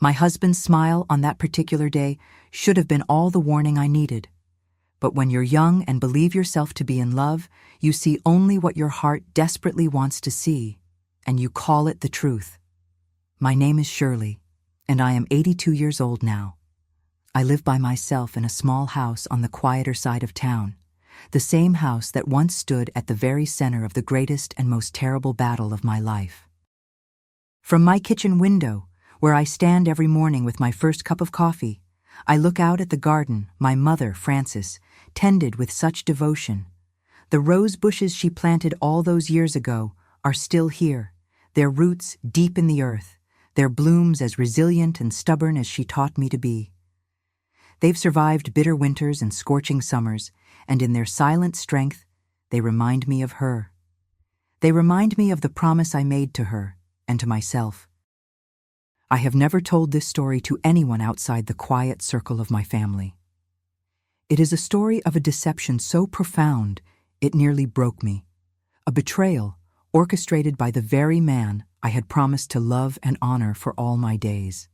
My husband's smile on that particular day should have been all the warning I needed. But when you're young and believe yourself to be in love, you see only what your heart desperately wants to see, and you call it the truth. My name is Shirley, and I am 82 years old now. I live by myself in a small house on the quieter side of town, the same house that once stood at the very center of the greatest and most terrible battle of my life. From my kitchen window, where I stand every morning with my first cup of coffee, I look out at the garden my mother, Frances, tended with such devotion. The rose bushes she planted all those years ago are still here, their roots deep in the earth, their blooms as resilient and stubborn as she taught me to be. They've survived bitter winters and scorching summers, and in their silent strength, they remind me of her. They remind me of the promise I made to her and to myself. I have never told this story to anyone outside the quiet circle of my family. It is a story of a deception so profound it nearly broke me, a betrayal orchestrated by the very man I had promised to love and honor for all my days.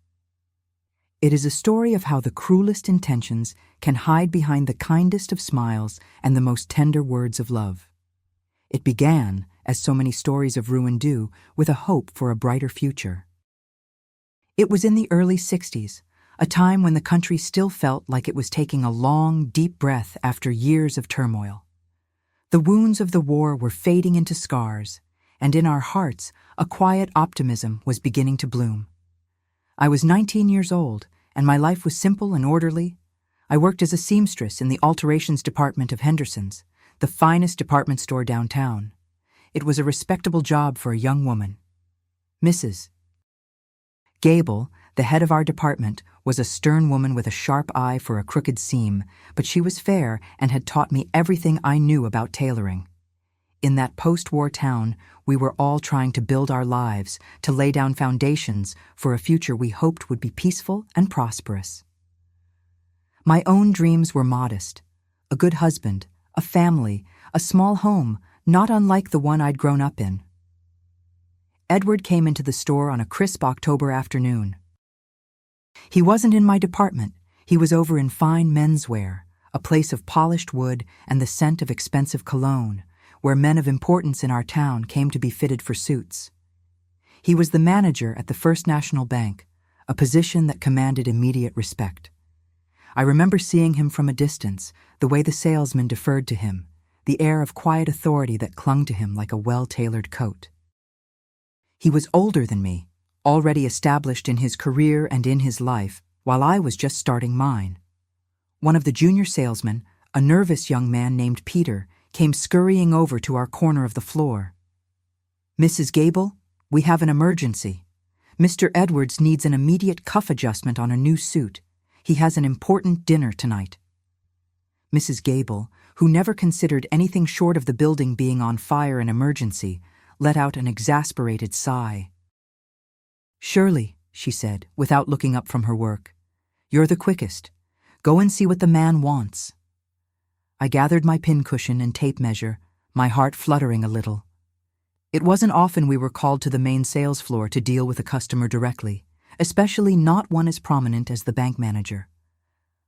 It is a story of how the cruelest intentions can hide behind the kindest of smiles and the most tender words of love. It began, as so many stories of ruin do, with a hope for a brighter future. It was in the early 60s, a time when the country still felt like it was taking a long, deep breath after years of turmoil. The wounds of the war were fading into scars, and in our hearts, a quiet optimism was beginning to bloom. I was 19 years old, and my life was simple and orderly. I worked as a seamstress in the alterations department of Henderson's, the finest department store downtown. It was a respectable job for a young woman. Mrs. Gable, the head of our department, was a stern woman with a sharp eye for a crooked seam, but she was fair and had taught me everything I knew about tailoring. In that post-war town, we were all trying to build our lives, to lay down foundations for a future we hoped would be peaceful and prosperous. My own dreams were modest: a good husband, a family, a small home, not unlike the one I'd grown up in. Edward came into the store on a crisp October afternoon. He wasn't in my department. He was over in fine menswear, a place of polished wood and the scent of expensive cologne, where men of importance in our town came to be fitted for suits. He was the manager at the First National Bank, a position that commanded immediate respect. I remember seeing him from a distance, the way the salesman deferred to him, the air of quiet authority that clung to him like a well-tailored coat. He was older than me, already established in his career and in his life, while I was just starting mine. One of the junior salesmen, a nervous young man named Peter, came scurrying over to our corner of the floor. "Mrs. Gable, we have an emergency. Mr. Edwards needs an immediate cuff adjustment on a new suit. He has an important dinner tonight." Mrs. Gable, who never considered anything short of the building being on fire an emergency, let out an exasperated sigh. "Shirley," she said, without looking up from her work, "you're the quickest. Go and see what the man wants." I gathered my pincushion and tape measure, my heart fluttering a little. It wasn't often we were called to the main sales floor to deal with a customer directly, especially not one as prominent as the bank manager.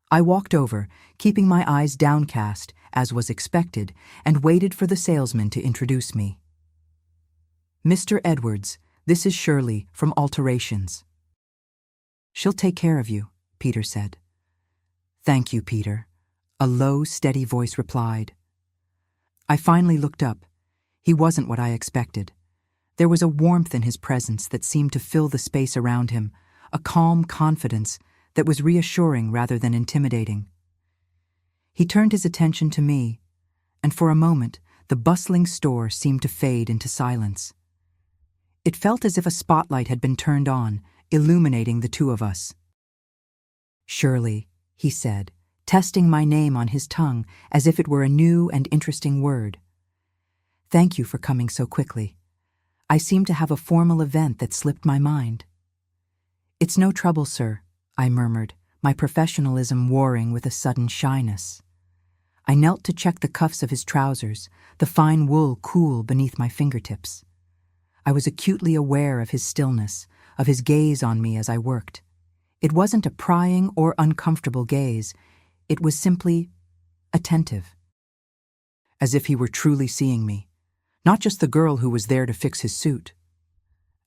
I walked over, keeping my eyes downcast, as was expected, and waited for the salesman to introduce me. "Mr. Edwards, this is Shirley from Alterations." "She'll take care of you," Peter said. "Thank you, Peter," a low, steady voice replied. I finally looked up. He wasn't what I expected. There was a warmth in his presence that seemed to fill the space around him, a calm confidence that was reassuring rather than intimidating. He turned his attention to me, and for a moment the bustling store seemed to fade into silence. It felt as if a spotlight had been turned on, illuminating the two of us. "Shirley," he said, testing my name on his tongue as if it were a new and interesting word. "Thank you for coming so quickly. I seem to have a formal event that slipped my mind." "It's no trouble, sir," I murmured, my professionalism warring with a sudden shyness. I knelt to check the cuffs of his trousers, the fine wool cool beneath my fingertips. I was acutely aware of his stillness, of his gaze on me as I worked. It wasn't a prying or uncomfortable gaze. It was simply attentive, as if he were truly seeing me, not just the girl who was there to fix his suit.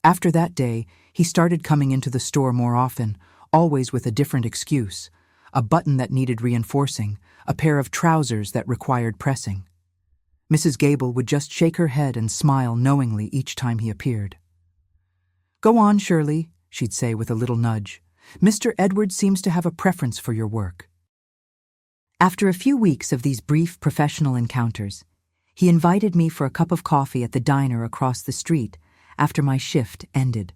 After that day, he started coming into the store more often, always with a different excuse: a button that needed reinforcing, a pair of trousers that required pressing. Mrs. Gable would just shake her head and smile knowingly each time he appeared. "Go on, Shirley," she'd say with a little nudge. "Mr. Edwards seems to have a preference for your work." After a few weeks of these brief professional encounters, he invited me for a cup of coffee at the diner across the street after my shift ended.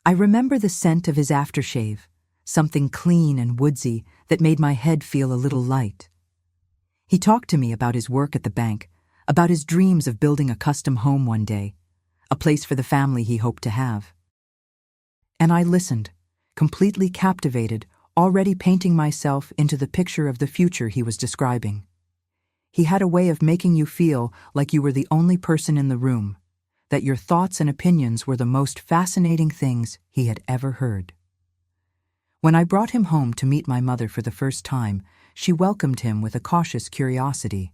I remember the scent of his aftershave, something clean and woodsy that made my head feel a little light. He talked to me about his work at the bank, about his dreams of building a custom home one day, a place for the family he hoped to have. And I listened, completely captivated, already painting myself into the picture of the future he was describing. He had a way of making you feel like you were the only person in the room, that your thoughts and opinions were the most fascinating things he had ever heard. When I brought him home to meet my mother for the first time, she welcomed him with a cautious curiosity.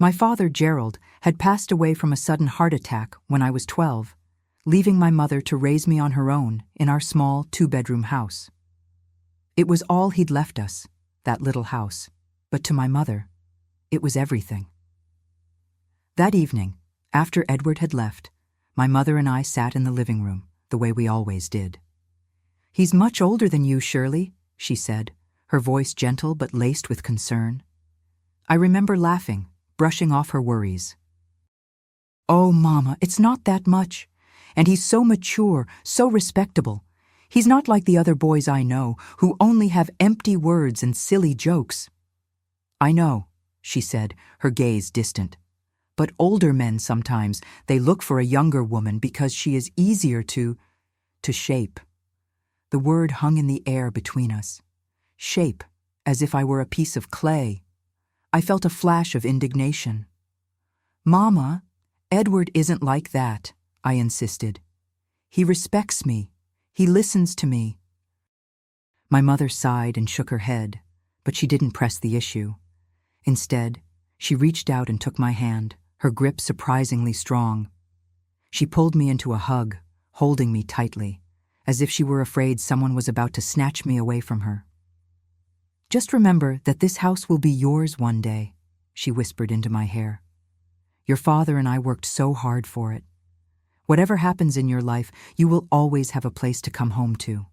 My father, Gerald, had passed away from a sudden heart attack when I was 12, leaving my mother to raise me on her own in our small 2-bedroom house. It was all he'd left us, that little house, but to my mother, it was everything. That evening, after Edward had left, my mother and I sat in the living room, the way we always did. "He's much older than you, Shirley," she said, her voice gentle but laced with concern. I remember laughing, brushing off her worries. "Oh, Mama, it's not that much. And he's so mature, so respectable. He's not like the other boys I know, who only have empty words and silly jokes." "I know," she said, her gaze distant. "But older men sometimes, they look for a younger woman because she is easier to shape." The word hung in the air between us. Shape, as if I were a piece of clay. I felt a flash of indignation. "Mama, Edward isn't like that," I insisted. "He respects me. He listens to me." My mother sighed and shook her head, but she didn't press the issue. Instead, she reached out and took my hand, her grip surprisingly strong. She pulled me into a hug, holding me tightly, as if she were afraid someone was about to snatch me away from her. "Just remember that this house will be yours one day," she whispered into my hair. "Your father and I worked so hard for it. Whatever happens in your life, you will always have a place to come home to."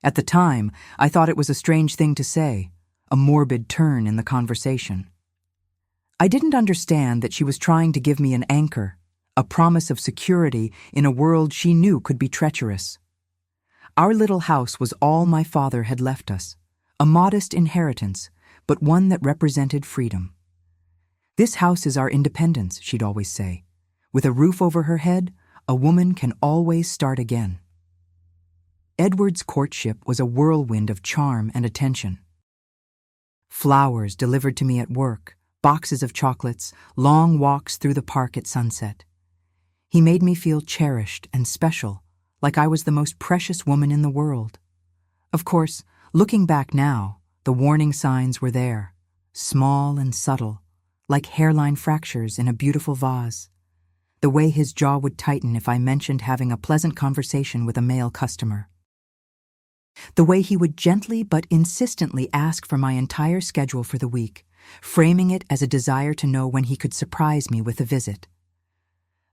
At the time, I thought it was a strange thing to say, a morbid turn in the conversation. I didn't understand that she was trying to give me an anchor, a promise of security in a world she knew could be treacherous. Our little house was all my father had left us, a modest inheritance, but one that represented freedom. "This house is our independence," she'd always say. "With a roof over her head, a woman can always start again." Edward's courtship was a whirlwind of charm and attention. Flowers delivered to me at work, boxes of chocolates, long walks through the park at sunset. He made me feel cherished and special, like I was the most precious woman in the world. Of course, looking back now, the warning signs were there, small and subtle, like hairline fractures in a beautiful vase. The way his jaw would tighten if I mentioned having a pleasant conversation with a male customer. The way he would gently but insistently ask for my entire schedule for the week, framing it as a desire to know when he could surprise me with a visit.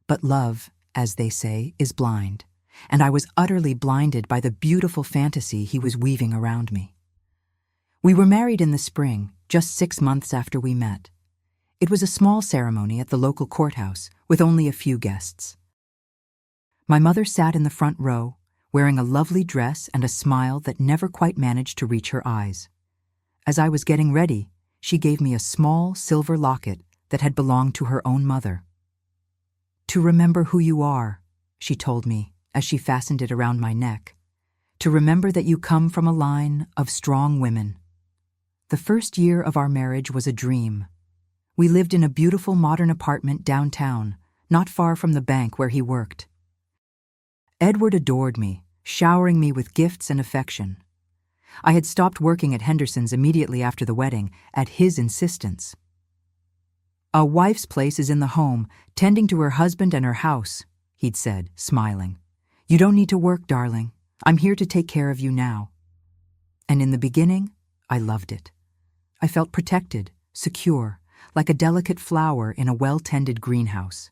But love, as they say, is blind, and I was utterly blinded by the beautiful fantasy he was weaving around me. We were married in the spring, just 6 months after we met. It was a small ceremony at the local courthouse, with only a few guests. My mother sat in the front row, wearing a lovely dress and a smile that never quite managed to reach her eyes. As I was getting ready, she gave me a small silver locket that had belonged to her own mother. "To remember who you are," she told me as she fastened it around my neck. "To remember that you come from a line of strong women." The first year of our marriage was a dream. We lived in a beautiful modern apartment downtown, not far from the bank where he worked. Edward adored me, showering me with gifts and affection. I had stopped working at Henderson's immediately after the wedding, at his insistence. "A wife's place is in the home, tending to her husband and her house," he'd said, smiling. "You don't need to work, darling. I'm here to take care of you now." And in the beginning, I loved it. I felt protected, secure, like a delicate flower in a well-tended greenhouse.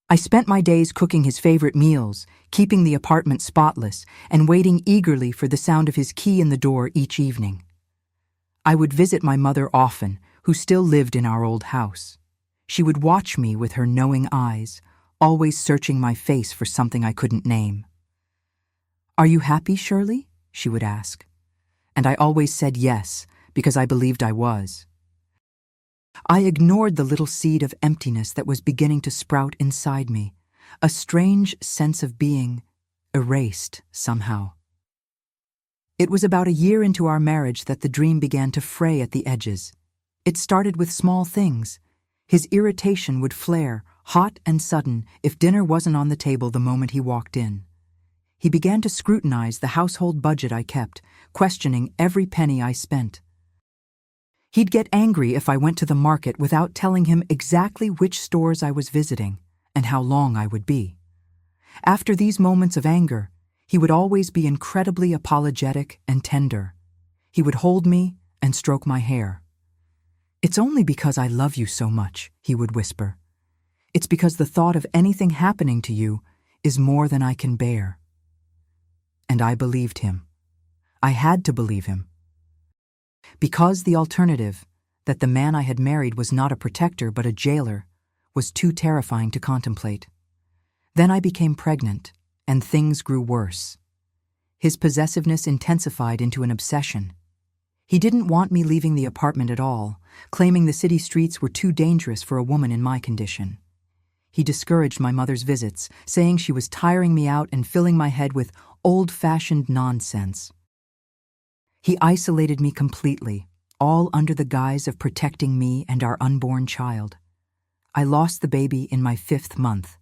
I spent my days cooking his favorite meals, keeping the apartment spotless, and waiting eagerly for the sound of his key in the door each evening. I would visit my mother often, who still lived in our old house. She would watch me with her knowing eyes, always searching my face for something I couldn't name. "Are you happy, Shirley?" she would ask. And I always said yes, because I believed I was. I ignored the little seed of emptiness that was beginning to sprout inside me, a strange sense of being erased somehow. It was about a year into our marriage that the dream began to fray at the edges. It started with small things. His irritation would flare, hot and sudden, if dinner wasn't on the table the moment he walked in. He began to scrutinize the household budget I kept, questioning every penny I spent. He'd get angry if I went to the market without telling him exactly which stores I was visiting and how long I would be. After these moments of anger, he would always be incredibly apologetic and tender. He would hold me and stroke my hair. "It's only because I love you so much," he would whisper. "It's because the thought of anything happening to you is more than I can bear." And I believed him. I had to believe him. Because the alternative, that the man I had married was not a protector but a jailer, was too terrifying to contemplate. Then I became pregnant, and things grew worse. His possessiveness intensified into an obsession. He didn't want me leaving the apartment at all, claiming the city streets were too dangerous for a woman in my condition. He discouraged my mother's visits, saying she was tiring me out and filling my head with old-fashioned nonsense. He isolated me completely, all under the guise of protecting me and our unborn child. I lost the baby in my 5th month.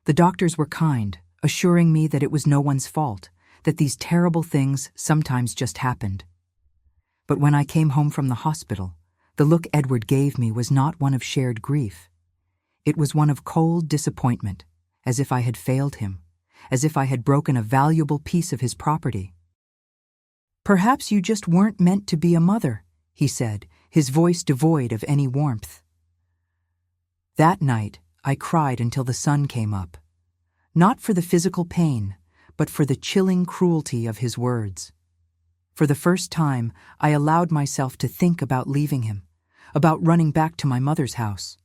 The doctors were kind, assuring me that it was no one's fault, that these terrible things sometimes just happened. But when I came home from the hospital, the look Edward gave me was not one of shared grief. It was one of cold disappointment, as if I had failed him, as if I had broken a valuable piece of his property. "Perhaps you just weren't meant to be a mother," he said, his voice devoid of any warmth. That night, I cried until the sun came up, not for the physical pain, but for the chilling cruelty of his words. For the first time, I allowed myself to think about leaving him, about running back to my mother's house.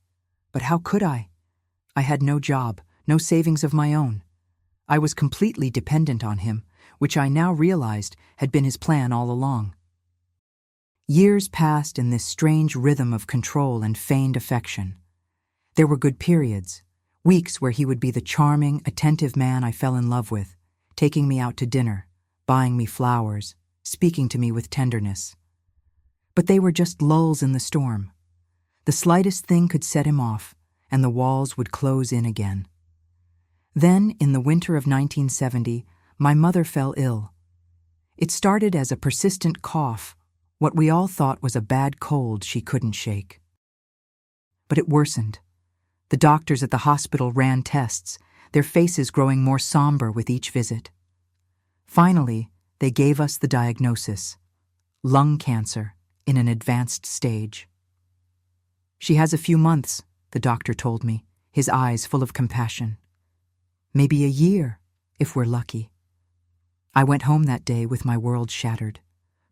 But how could I? I had no job, no savings of my own. I was completely dependent on him, which I now realized had been his plan all along. Years passed in this strange rhythm of control and feigned affection. There were good periods, weeks where he would be the charming, attentive man I fell in love with, taking me out to dinner, buying me flowers, speaking to me with tenderness. But they were just lulls in the storm. The slightest thing could set him off, and the walls would close in again. Then, in the winter of 1970, my mother fell ill. It started as a persistent cough, what we all thought was a bad cold she couldn't shake. But it worsened. The doctors at the hospital ran tests, their faces growing more somber with each visit. Finally, they gave us the diagnosis: lung cancer in an advanced stage. "She has a few months," the doctor told me, his eyes full of compassion. "Maybe a year, if we're lucky." I went home that day with my world shattered.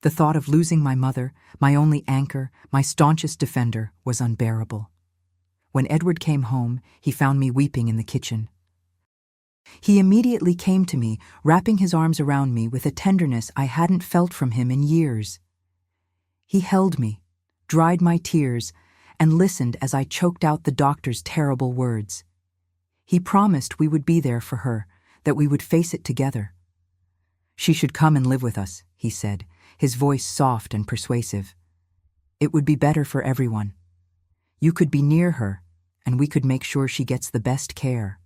The thought of losing my mother, my only anchor, my staunchest defender, was unbearable. When Edward came home, he found me weeping in the kitchen. He immediately came to me, wrapping his arms around me with a tenderness I hadn't felt from him in years. He held me, dried my tears, and listened as I choked out the doctor's terrible words. He promised we would be there for her, that we would face it together. "She should come and live with us," he said, his voice soft and persuasive. "It would be better for everyone. You could be near her, and we could make sure she gets the best care."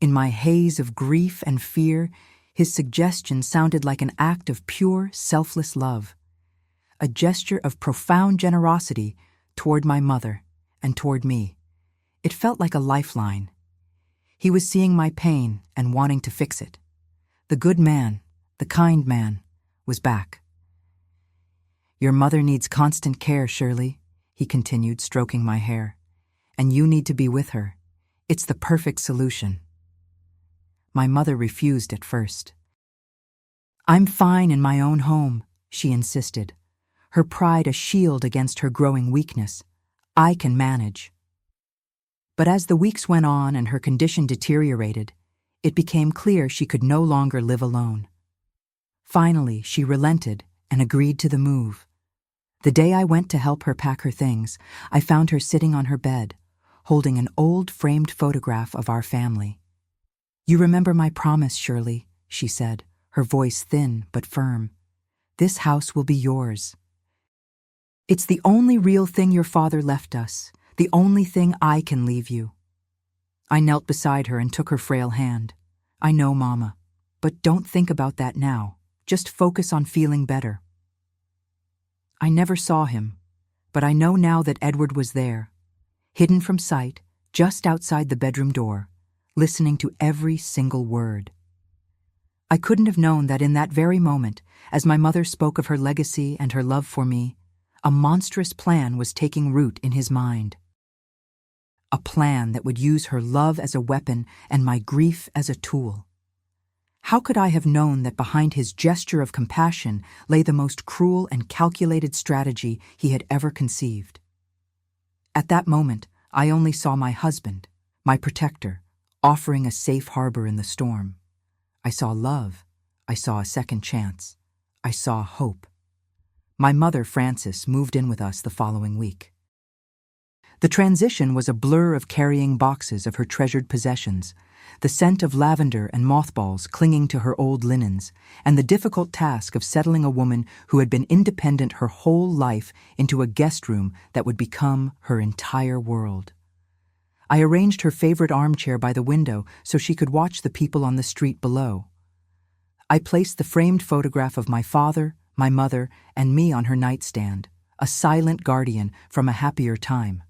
In my haze of grief and fear, his suggestion sounded like an act of pure, selfless love, a gesture of profound generosity toward my mother and toward me. It felt like a lifeline. He was seeing my pain and wanting to fix it. The good man, the kind man, was back. "Your mother needs constant care, Shirley," he continued, stroking my hair. "And you need to be with her. It's the perfect solution." My mother refused at first. "I'm fine in my own home," she insisted, her pride a shield against her growing weakness. "I can manage." But as the weeks went on and her condition deteriorated, it became clear she could no longer live alone. Finally, she relented and agreed to the move. The day I went to help her pack her things, I found her sitting on her bed, holding an old framed photograph of our family. "You remember my promise, Shirley," she said, her voice thin but firm. "This house will be yours. It's the only real thing your father left us, the only thing I can leave you." I knelt beside her and took her frail hand. "I know, Mama, but don't think about that now. Just focus on feeling better." I never saw him, but I know now that Edward was there, hidden from sight, just outside the bedroom door, listening to every single word. I couldn't have known that in that very moment, as my mother spoke of her legacy and her love for me, a monstrous plan was taking root in his mind. A plan that would use her love as a weapon and my grief as a tool. How could I have known that behind his gesture of compassion lay the most cruel and calculated strategy he had ever conceived? At that moment, I only saw my husband, my protector, offering a safe harbor in the storm. I saw love. I saw a second chance. I saw hope. My mother, Frances, moved in with us the following week. The transition was a blur of carrying boxes of her treasured possessions, the scent of lavender and mothballs clinging to her old linens, and the difficult task of settling a woman who had been independent her whole life into a guest room that would become her entire world. I arranged her favorite armchair by the window so she could watch the people on the street below. I placed the framed photograph of my father, my mother, and me on her nightstand, a silent guardian from a happier time.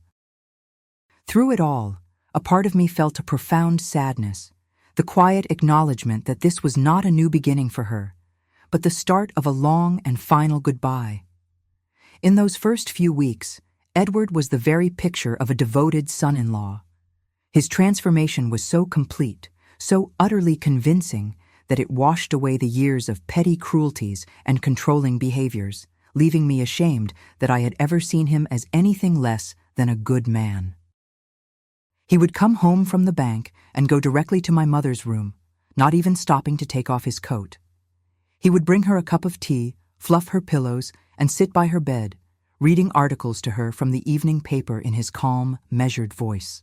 Through it all, a part of me felt a profound sadness, the quiet acknowledgement that this was not a new beginning for her, but the start of a long and final goodbye. In those first few weeks, Edward was the very picture of a devoted son-in-law. His transformation was so complete, so utterly convincing, that it washed away the years of petty cruelties and controlling behaviors, leaving me ashamed that I had ever seen him as anything less than a good man. He would come home from the bank and go directly to my mother's room, not even stopping to take off his coat. He would bring her a cup of tea, fluff her pillows, and sit by her bed, reading articles to her from the evening paper in his calm, measured voice.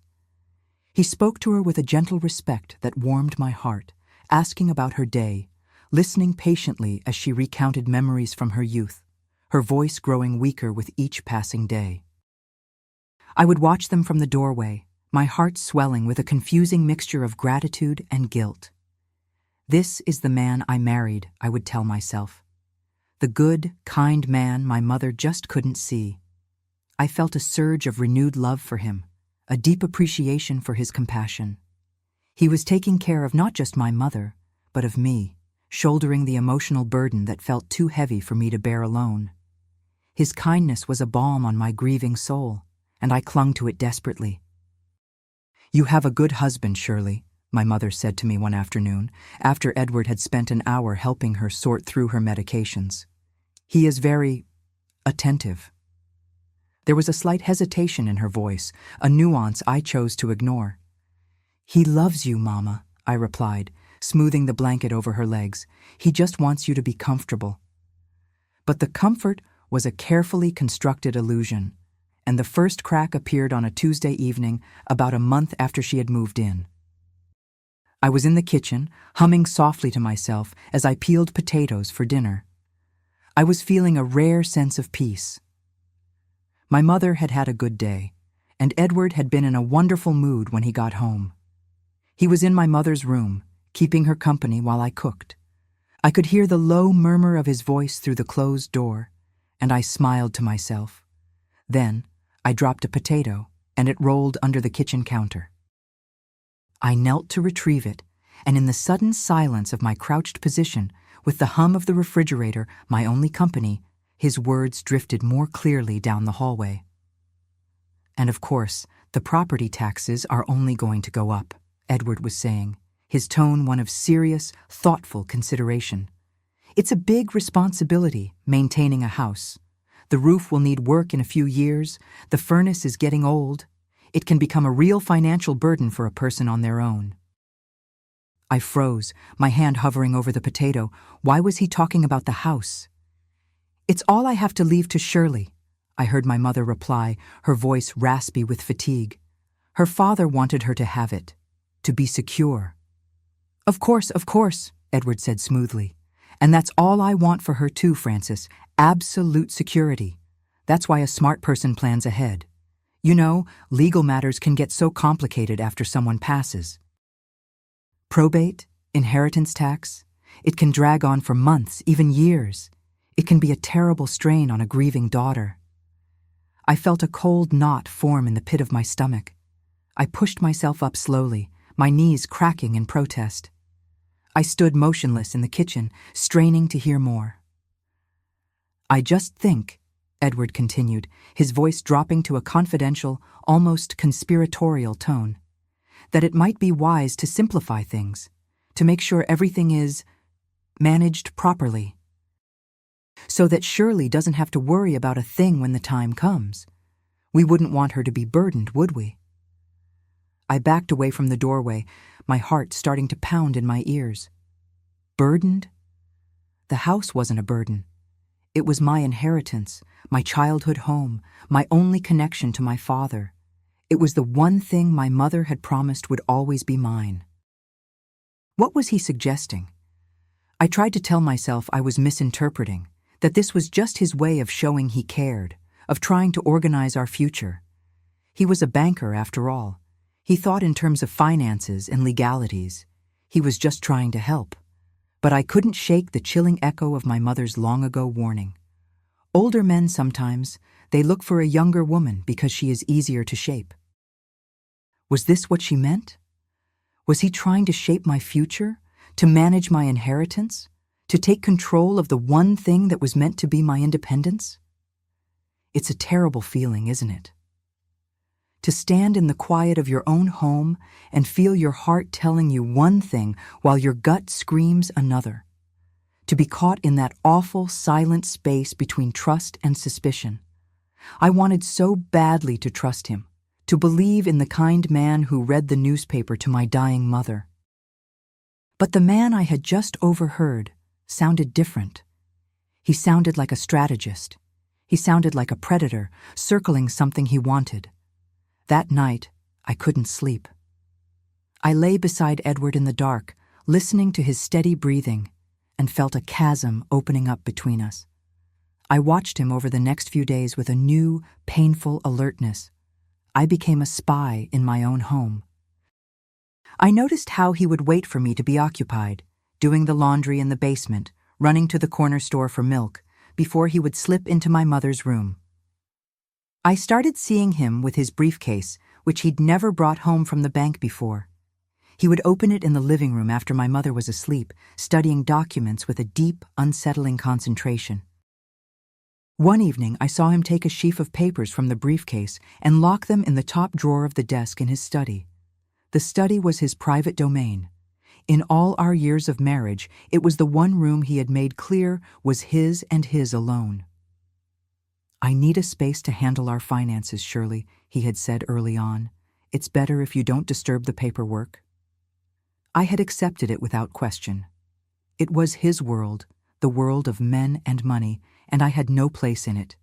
He spoke to her with a gentle respect that warmed my heart, asking about her day, listening patiently as she recounted memories from her youth, her voice growing weaker with each passing day. I would watch them from the doorway, my heart swelling with a confusing mixture of gratitude and guilt. This is the man I married, I would tell myself. The good, kind man my mother just couldn't see. I felt a surge of renewed love for him, a deep appreciation for his compassion. He was taking care of not just my mother, but of me, shouldering the emotional burden that felt too heavy for me to bear alone. His kindness was a balm on my grieving soul, and I clung to it desperately. "You have a good husband, Shirley," my mother said to me one afternoon, after Edward had spent an hour helping her sort through her medications. "He is very attentive." There was a slight hesitation in her voice, a nuance I chose to ignore. "He loves you, Mama," I replied, smoothing the blanket over her legs. "He just wants you to be comfortable." But the comfort was a carefully constructed illusion, and the first crack appeared on a Tuesday evening about a month after she had moved in. I was in the kitchen, humming softly to myself as I peeled potatoes for dinner. I was feeling a rare sense of peace. My mother had had a good day, and Edward had been in a wonderful mood when he got home. He was in my mother's room, keeping her company while I cooked. I could hear the low murmur of his voice through the closed door, and I smiled to myself. Then, I dropped a potato, and it rolled under the kitchen counter. I knelt to retrieve it, and in the sudden silence of my crouched position, with the hum of the refrigerator, my only company, his words drifted more clearly down the hallway. And of course, the property taxes are only going to go up, Edward was saying, his tone one of serious, thoughtful consideration. It's a big responsibility, maintaining a house. The roof will need work in a few years, the furnace is getting old. It can become a real financial burden for a person on their own. I froze, my hand hovering over the potato. Why was he talking about the house? It's all I have to leave to Shirley, I heard my mother reply, her voice raspy with fatigue. Her father wanted her to have it, to be secure. Of course, Edward said smoothly. And that's all I want for her too, Francis. Absolute security. That's why a smart person plans ahead. You know, legal matters can get so complicated after someone passes. Probate, inheritance tax, it can drag on for months, even years. It can be a terrible strain on a grieving daughter. I felt a cold knot form in the pit of my stomach. I pushed myself up slowly, my knees cracking in protest. I stood motionless in the kitchen, straining to hear more. I just think, Edward continued, his voice dropping to a confidential, almost conspiratorial tone, that it might be wise to simplify things, to make sure everything is managed properly, so that Shirley doesn't have to worry about a thing when the time comes. We wouldn't want her to be burdened, would we? I backed away from the doorway, my heart starting to pound in my ears. Burdened? The house wasn't a burden. It was my inheritance, my childhood home, my only connection to my father. It was the one thing my mother had promised would always be mine. What was he suggesting? I tried to tell myself I was misinterpreting, that this was just his way of showing he cared, of trying to organize our future. He was a banker, after all. He thought in terms of finances and legalities. He was just trying to help. But I couldn't shake the chilling echo of my mother's long-ago warning. Older men sometimes, they look for a younger woman because she is easier to shape. Was this what she meant? Was he trying to shape my future, to manage my inheritance, to take control of the one thing that was meant to be my independence? It's a terrible feeling, isn't it? To stand in the quiet of your own home and feel your heart telling you one thing while your gut screams another. To be caught in that awful, silent space between trust and suspicion. I wanted so badly to trust him, to believe in the kind man who read the newspaper to my dying mother. But the man I had just overheard sounded different. He sounded like a strategist. He sounded like a predator, circling something he wanted. That night, I couldn't sleep. I lay beside Edward in the dark, listening to his steady breathing, and felt a chasm opening up between us. I watched him over the next few days with a new, painful alertness. I became a spy in my own home. I noticed how he would wait for me to be occupied, doing the laundry in the basement, running to the corner store for milk, before he would slip into my mother's room. I started seeing him with his briefcase, which he'd never brought home from the bank before. He would open it in the living room after my mother was asleep, studying documents with a deep, unsettling concentration. One evening, I saw him take a sheaf of papers from the briefcase and lock them in the top drawer of the desk in his study. The study was his private domain. In all our years of marriage, it was the one room he had made clear was his and his alone. I need a space to handle our finances, Shirley, he had said early on. It's better if you don't disturb the paperwork. I had accepted it without question. It was his world, the world of men and money, and I had no place in it.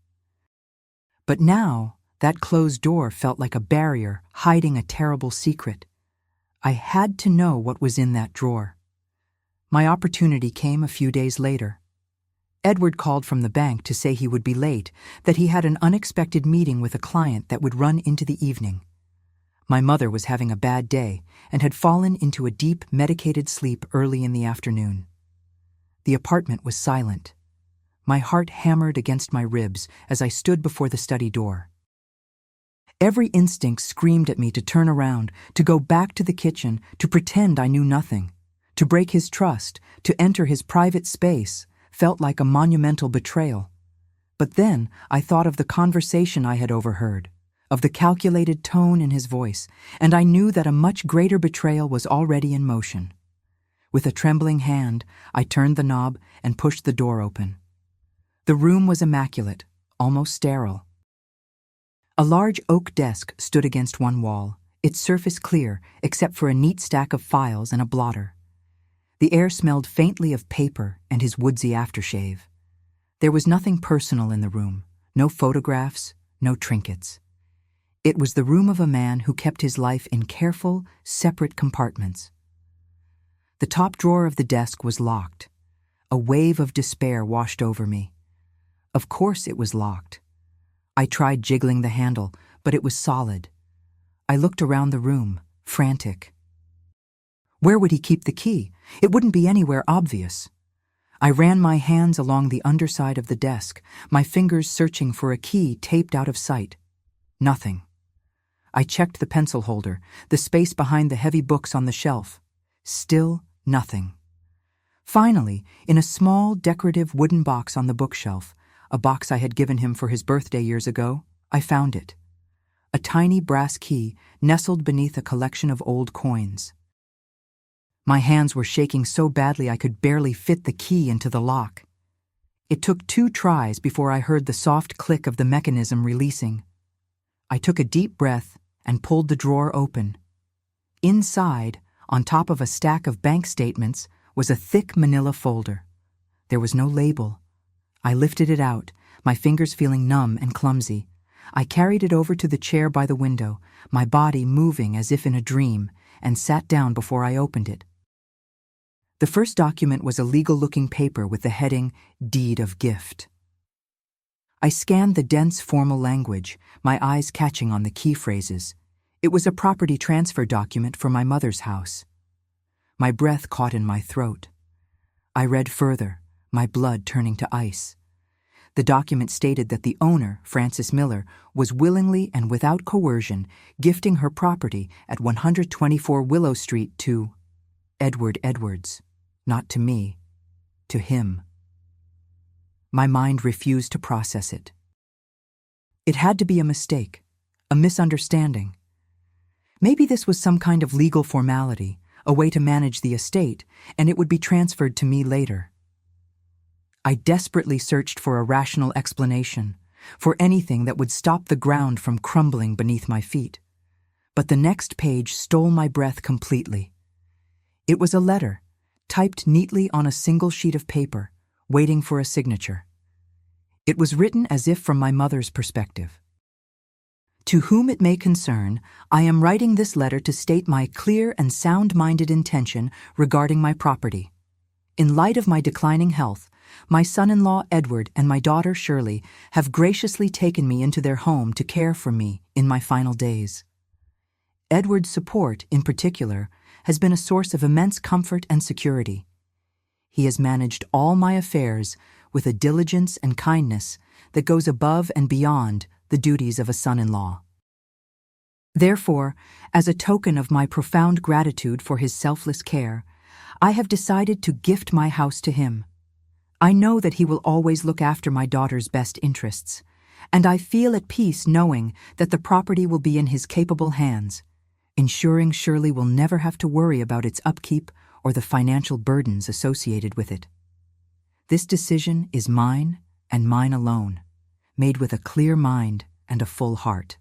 But now, that closed door felt like a barrier hiding a terrible secret. I had to know what was in that drawer. My opportunity came a few days later. Edward called from the bank to say he would be late, that he had an unexpected meeting with a client that would run into the evening. My mother was having a bad day and had fallen into a deep, medicated sleep early in the afternoon. The apartment was silent. My heart hammered against my ribs as I stood before the study door. Every instinct screamed at me to turn around, to go back to the kitchen, to pretend I knew nothing. To break his trust, to enter his private space, felt like a monumental betrayal. But then I thought of the conversation I had overheard, of the calculated tone in his voice, and I knew that a much greater betrayal was already in motion. With a trembling hand, I turned the knob and pushed the door open. The room was immaculate, almost sterile. A large oak desk stood against one wall, its surface clear except for a neat stack of files and a blotter. The air smelled faintly of paper and his woodsy aftershave. There was nothing personal in the room, no photographs, no trinkets. It was the room of a man who kept his life in careful, separate compartments. The top drawer of the desk was locked. A wave of despair washed over me. Of course it was locked. I tried jiggling the handle, but it was solid. I looked around the room, frantic. Where would he keep the key? It wouldn't be anywhere obvious. I ran my hands along the underside of the desk, my fingers searching for a key taped out of sight. Nothing. I checked the pencil holder, the space behind the heavy books on the shelf. Still nothing. Finally, in a small, decorative wooden box on the bookshelf, a box I had given him for his birthday years ago, I found it. A tiny brass key nestled beneath a collection of old coins. My hands were shaking so badly I could barely fit the key into the lock. It took 2 tries before I heard the soft click of the mechanism releasing. I took a deep breath and pulled the drawer open. Inside, on top of a stack of bank statements, was a thick manila folder. There was no label. I lifted it out, my fingers feeling numb and clumsy. I carried it over to the chair by the window, my body moving as if in a dream, and sat down before I opened it. The first document was a legal-looking paper with the heading, Deed of Gift. I scanned the dense formal language, my eyes catching on the key phrases. It was a property transfer document for my mother's house. My breath caught in my throat. I read further, my blood turning to ice. The document stated that the owner, Frances Miller, was willingly and without coercion gifting her property at 124 Willow Street to Edward Edwards. Not to me, to him. My mind refused to process it. It had to be a mistake, a misunderstanding. Maybe this was some kind of legal formality, a way to manage the estate, and it would be transferred to me later. I desperately searched for a rational explanation, for anything that would stop the ground from crumbling beneath my feet. But the next page stole my breath completely. It was a letter, typed neatly on a single sheet of paper, waiting for a signature. It was written as if from my mother's perspective. To whom it may concern, I am writing this letter to state my clear and sound-minded intention regarding my property. In light of my declining health, my son-in-law Edward and my daughter Shirley have graciously taken me into their home to care for me in my final days. Edward's support, in particular, has been a source of immense comfort and security. He has managed all my affairs with a diligence and kindness that goes above and beyond the duties of a son-in-law. Therefore, as a token of my profound gratitude for his selfless care, I have decided to gift my house to him. I know that he will always look after my daughter's best interests, and I feel at peace knowing that the property will be in his capable hands, ensuring Shirley will never have to worry about its upkeep or the financial burdens associated with it. This decision is mine and mine alone, made with a clear mind and a full heart.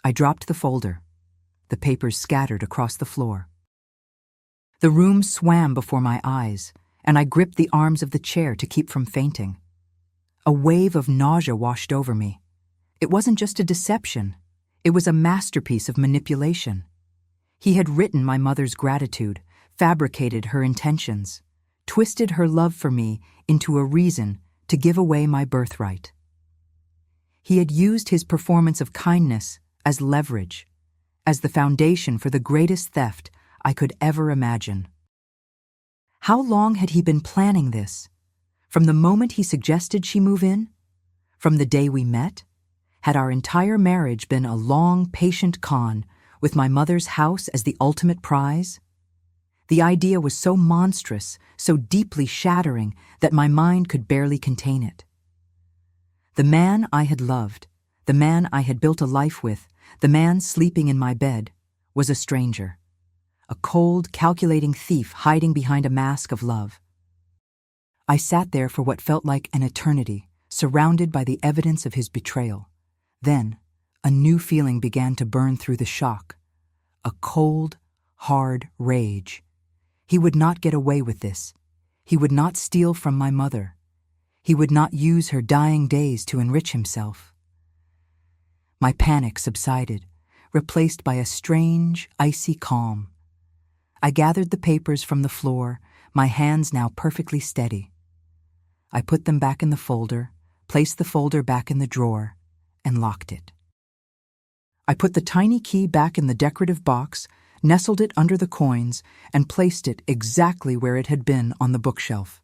I dropped the folder. The papers scattered across the floor. The room swam before my eyes, and I gripped the arms of the chair to keep from fainting. A wave of nausea washed over me. It wasn't just a deception. It was a masterpiece of manipulation. He had written my mother's gratitude, fabricated her intentions, twisted her love for me into a reason to give away my birthright. He had used his performance of kindness as leverage, as the foundation for the greatest theft I could ever imagine. How long had he been planning this? From the moment he suggested she move in? From the day we met? Had our entire marriage been a long, patient con, with my mother's house as the ultimate prize? The idea was so monstrous, so deeply shattering, that my mind could barely contain it. The man I had loved, the man I had built a life with, the man sleeping in my bed, was a stranger. A cold, calculating thief hiding behind a mask of love. I sat there for what felt like an eternity, surrounded by the evidence of his betrayal. Then, a new feeling began to burn through the shock. A cold, hard rage. He would not get away with this. He would not steal from my mother. He would not use her dying days to enrich himself. My panic subsided, replaced by a strange, icy calm. I gathered the papers from the floor, my hands now perfectly steady. I put them back in the folder, placed the folder back in the drawer, and locked it. I put the tiny key back in the decorative box, nestled it under the coins, and placed it exactly where it had been on the bookshelf.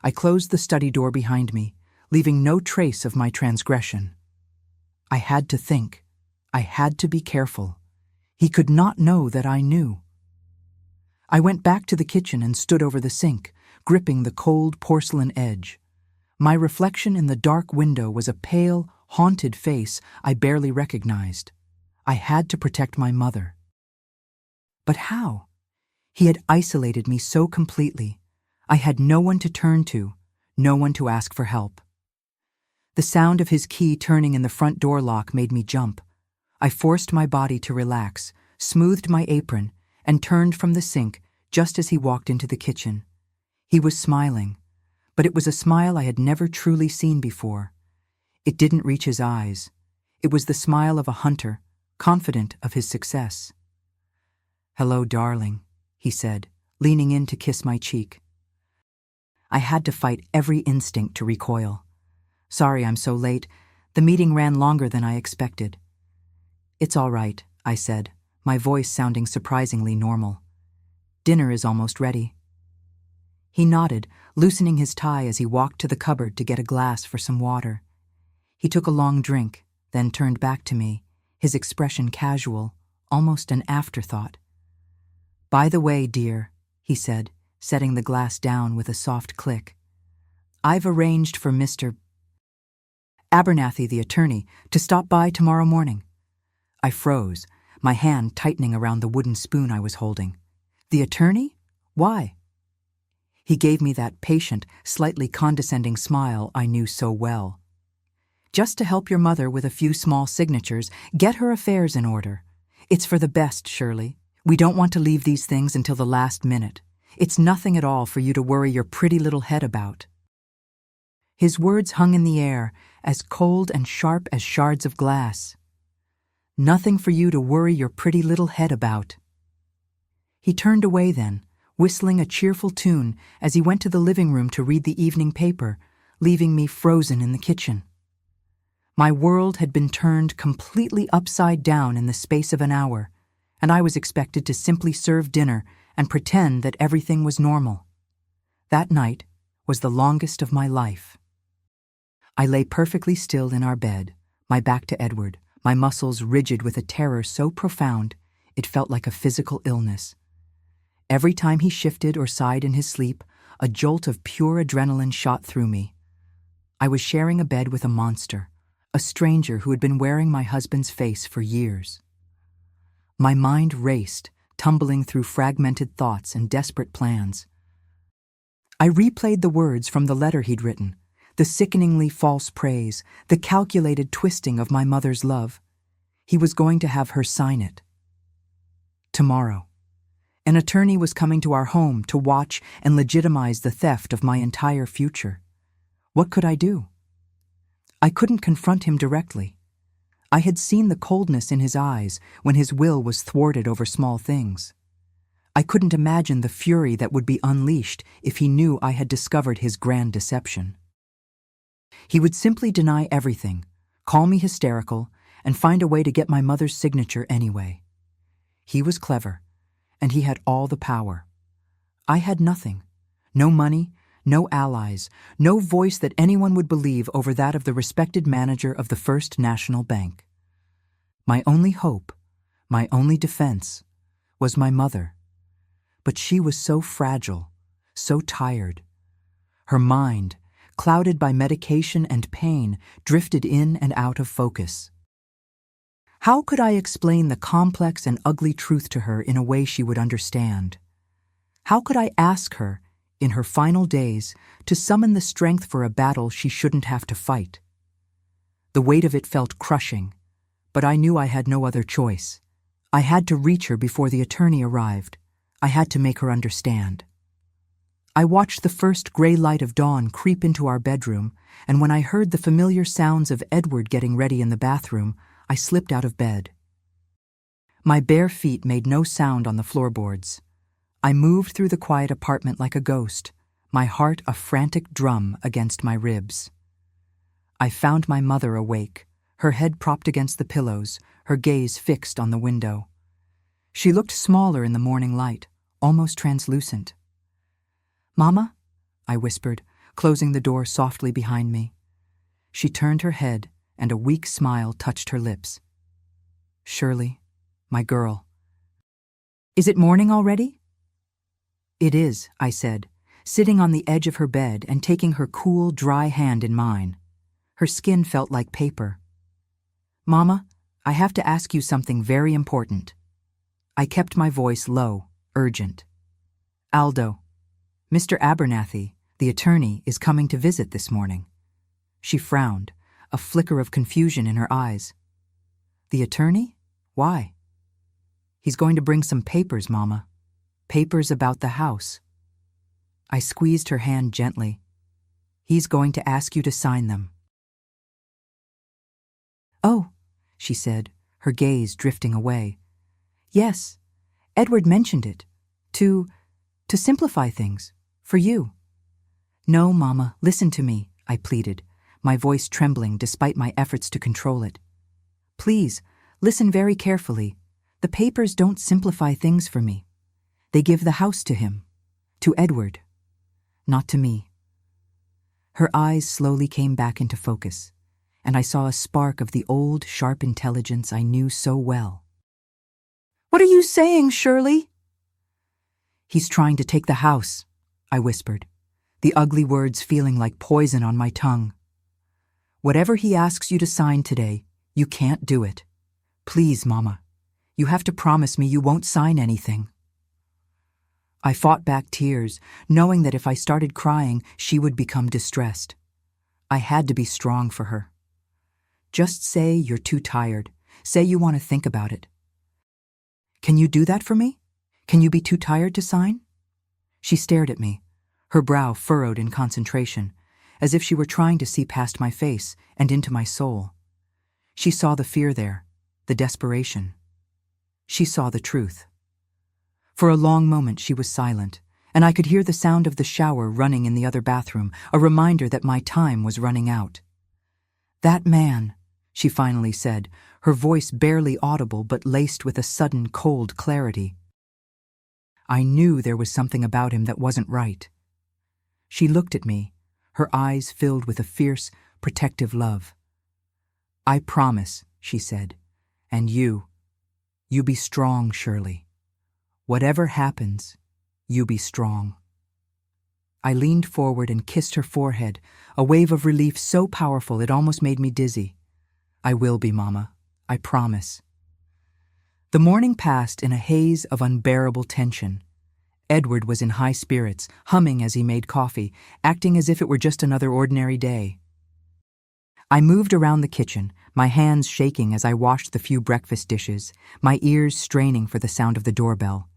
I closed the study door behind me, leaving no trace of my transgression. I had to think. I had to be careful. He could not know that I knew. I went back to the kitchen and stood over the sink, gripping the cold porcelain edge. My reflection in the dark window was a pale, haunted face I barely recognized. I had to protect my mother. But how? He had isolated me so completely. I had no one to turn to, no one to ask for help. The sound of his key turning in the front door lock made me jump. I forced my body to relax, smoothed my apron, and turned from the sink just as he walked into the kitchen. He was smiling, but it was a smile I had never truly seen before. It didn't reach his eyes. It was the smile of a hunter, confident of his success. "Hello, darling," he said, leaning in to kiss my cheek. I had to fight every instinct to recoil. "Sorry I'm so late. The meeting ran longer than I expected." "It's all right," I said, my voice sounding surprisingly normal. "Dinner is almost ready." He nodded, loosening his tie as he walked to the cupboard to get a glass for some water. He took a long drink, then turned back to me, his expression casual, almost an afterthought. "By the way, dear," he said, setting the glass down with a soft click, "I've arranged for Mr. Abernathy, the attorney, to stop by tomorrow morning." I froze, my hand tightening around the wooden spoon I was holding. "The attorney? Why?" He gave me that patient, slightly condescending smile I knew so well. "Just to help your mother with a few small signatures, get her affairs in order. It's for the best, Shirley. We don't want to leave these things until the last minute. It's nothing at all for you to worry your pretty little head about." His words hung in the air, as cold and sharp as shards of glass. "Nothing for you to worry your pretty little head about." He turned away then, whistling a cheerful tune as he went to the living room to read the evening paper, leaving me frozen in the kitchen. My world had been turned completely upside down in the space of an hour, and I was expected to simply serve dinner and pretend that everything was normal. That night was the longest of my life. I lay perfectly still in our bed, my back to Edward, my muscles rigid with a terror so profound it felt like a physical illness. Every time he shifted or sighed in his sleep, a jolt of pure adrenaline shot through me. I was sharing a bed with a monster, a stranger who had been wearing my husband's face for years. My mind raced, tumbling through fragmented thoughts and desperate plans. I replayed the words from the letter he'd written, the sickeningly false praise, the calculated twisting of my mother's love. He was going to have her sign it. Tomorrow. An attorney was coming to our home to watch and legitimize the theft of my entire future. What could I do? I couldn't confront him directly. I had seen the coldness in his eyes when his will was thwarted over small things. I couldn't imagine the fury that would be unleashed if he knew I had discovered his grand deception. He would simply deny everything, call me hysterical, and find a way to get my mother's signature anyway. He was clever, and he had all the power. I had nothing. No money, no allies, no voice that anyone would believe over that of the respected manager of the First National Bank. My only hope, my only defense, was my mother. But she was so fragile, so tired. Her mind, clouded by medication and pain, drifted in and out of focus. How could I explain the complex and ugly truth to her in a way she would understand? How could I ask her, in her final days, to summon the strength for a battle she shouldn't have to fight? The weight of it felt crushing, but I knew I had no other choice. I had to reach her before the attorney arrived. I had to make her understand. I watched the first gray light of dawn creep into our bedroom, and when I heard the familiar sounds of Edward getting ready in the bathroom, I slipped out of bed. My bare feet made no sound on the floorboards. I moved through the quiet apartment like a ghost, my heart a frantic drum against my ribs. I found my mother awake, her head propped against the pillows, her gaze fixed on the window. She looked smaller in the morning light, almost translucent. "Mama?" I whispered, closing the door softly behind me. She turned her head, and a weak smile touched her lips. "Shirley, my girl." "Is it morning already?" "It is," I said, sitting on the edge of her bed and taking her cool, dry hand in mine. Her skin felt like paper. "Mama, I have to ask you something very important." I kept my voice low, urgent. "Aldo, Mr. Abernathy, the attorney, is coming to visit this morning." She frowned, a flicker of confusion in her eyes. "The attorney? Why?" "He's going to bring some papers, Mama. Papers about the house." I squeezed her hand gently. "He's going to ask you to sign them." "Oh," she said, her gaze drifting away. "Yes, Edward mentioned it. To simplify things. For you." "No, Mama, listen to me," I pleaded, my voice trembling despite my efforts to control it. "Please, listen very carefully. The papers don't simplify things for me. They give the house to him, to Edward, not to me." Her eyes slowly came back into focus, and I saw a spark of the old, sharp intelligence I knew so well. "What are you saying, Shirley?" "He's trying to take the house," I whispered, the ugly words feeling like poison on my tongue. "Whatever he asks you to sign today, you can't do it. Please, Mama, you have to promise me you won't sign anything." I fought back tears, knowing that if I started crying, she would become distressed. I had to be strong for her. "Just say you're too tired. Say you want to think about it." "Can you do that for me? Can you be too tired to sign?" She stared at me, her brow furrowed in concentration, as if she were trying to see past my face and into my soul. She saw the fear there, the desperation. She saw the truth. For a long moment she was silent, and I could hear the sound of the shower running in the other bathroom, a reminder that my time was running out. "That man," she finally said, her voice barely audible but laced with a sudden cold clarity. I knew there was something about him that wasn't right. She looked at me, her eyes filled with a fierce, protective love. "I promise," she said, "and you be strong, Shirley. Whatever happens, you be strong." I leaned forward and kissed her forehead, a wave of relief so powerful it almost made me dizzy. "I will be, Mama. I promise." The morning passed in a haze of unbearable tension. Edward was in high spirits, humming as he made coffee, acting as if it were just another ordinary day. I moved around the kitchen, my hands shaking as I washed the few breakfast dishes, my ears straining for the sound of the doorbell.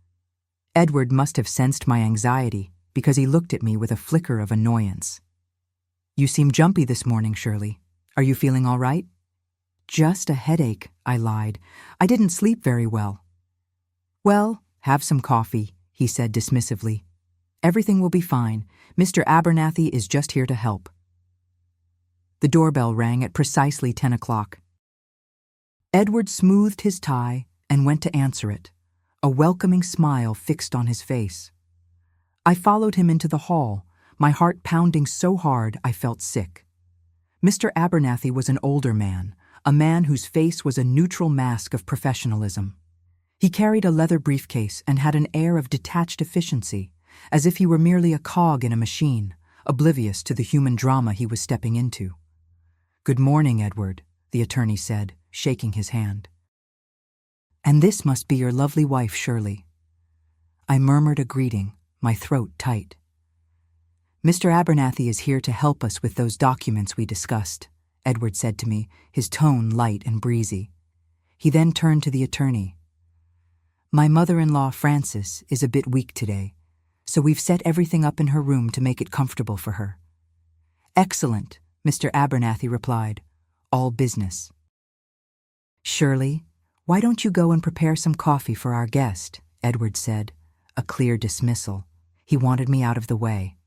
Edward must have sensed my anxiety because he looked at me with a flicker of annoyance. "You seem jumpy this morning, Shirley. Are you feeling all right?" "Just a headache," I lied. "I didn't sleep very well." "Well, have some coffee," he said dismissively. "Everything will be fine. Mr. Abernathy is just here to help." The doorbell rang at precisely 10 o'clock. Edward smoothed his tie and went to answer it, a welcoming smile fixed on his face. I followed him into the hall, my heart pounding so hard I felt sick. Mr. Abernathy was an older man, a man whose face was a neutral mask of professionalism. He carried a leather briefcase and had an air of detached efficiency, as if he were merely a cog in a machine, oblivious to the human drama he was stepping into. "Good morning, Edward," the attorney said, shaking his hand. "And this must be your lovely wife, Shirley." I murmured a greeting, my throat tight. "Mr. Abernathy is here to help us with those documents we discussed," Edward said to me, his tone light and breezy. He then turned to the attorney. "My mother-in-law, Frances, is a bit weak today, so we've set everything up in her room to make it comfortable for her." "Excellent," Mr. Abernathy replied. "All business." "Shirley, why don't you go and prepare some coffee for our guest?" Edward said, a clear dismissal. He wanted me out of the way.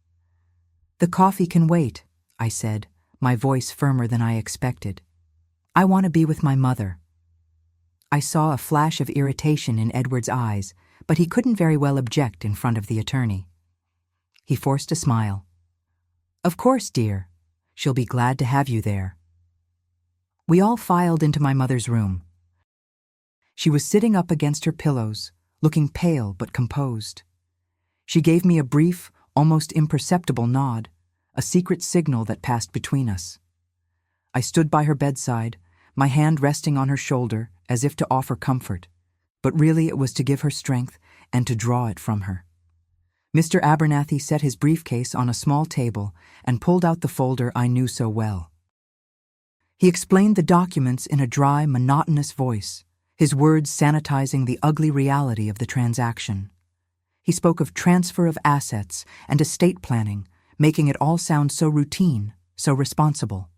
"The coffee can wait," I said, my voice firmer than I expected. "I want to be with my mother." I saw a flash of irritation in Edward's eyes, but he couldn't very well object in front of the attorney. He forced a smile. "Of course, dear. She'll be glad to have you there." We all filed into my mother's room. She was sitting up against her pillows, looking pale but composed. She gave me a brief, almost imperceptible nod, a secret signal that passed between us. I stood by her bedside, my hand resting on her shoulder as if to offer comfort, but really it was to give her strength and to draw it from her. Mr. Abernathy set his briefcase on a small table and pulled out the folder I knew so well. He explained the documents in a dry, monotonous voice, his words sanitizing the ugly reality of the transaction. He spoke of transfer of assets and estate planning, making it all sound so routine, so responsible.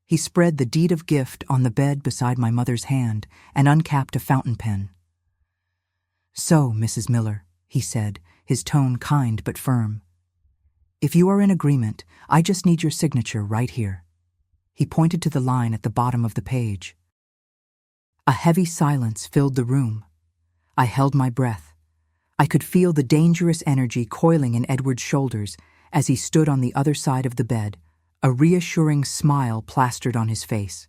He spread the deed of gift on the bed beside my mother's hand and uncapped a fountain pen. "So, Mrs. Miller," he said, his tone kind but firm, "if you are in agreement, I just need your signature right here." He pointed to the line at the bottom of the page. A heavy silence filled the room. I held my breath. I could feel the dangerous energy coiling in Edward's shoulders as he stood on the other side of the bed, a reassuring smile plastered on his face.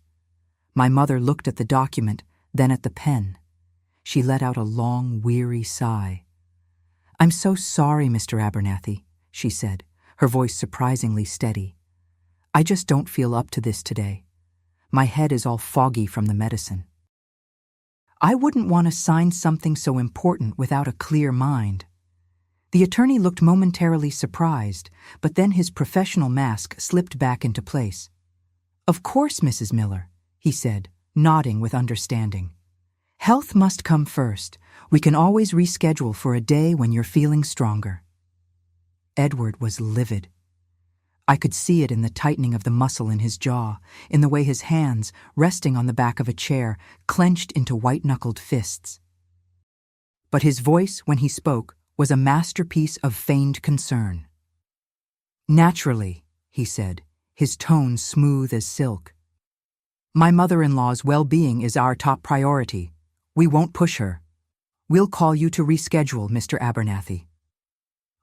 My mother looked at the document, then at the pen. She let out a long, weary sigh. "I'm so sorry, Mr. Abernathy," she said, her voice surprisingly steady. "I just don't feel up to this today. My head is all foggy from the medicine." I wouldn't want to sign something so important without a clear mind. The attorney looked momentarily surprised, but then his professional mask slipped back into place. "Of course, Mrs. Miller," he said, nodding with understanding. "Health must come first. We can always reschedule for a day when you're feeling stronger." Edward was livid. I could see it in the tightening of the muscle in his jaw, in the way his hands, resting on the back of a chair, clenched into white-knuckled fists. But his voice, when he spoke, was a masterpiece of feigned concern. "Naturally," he said, his tone smooth as silk. "My mother-in-law's well-being is our top priority. We won't push her. We'll call you to reschedule, Mr. Abernathy."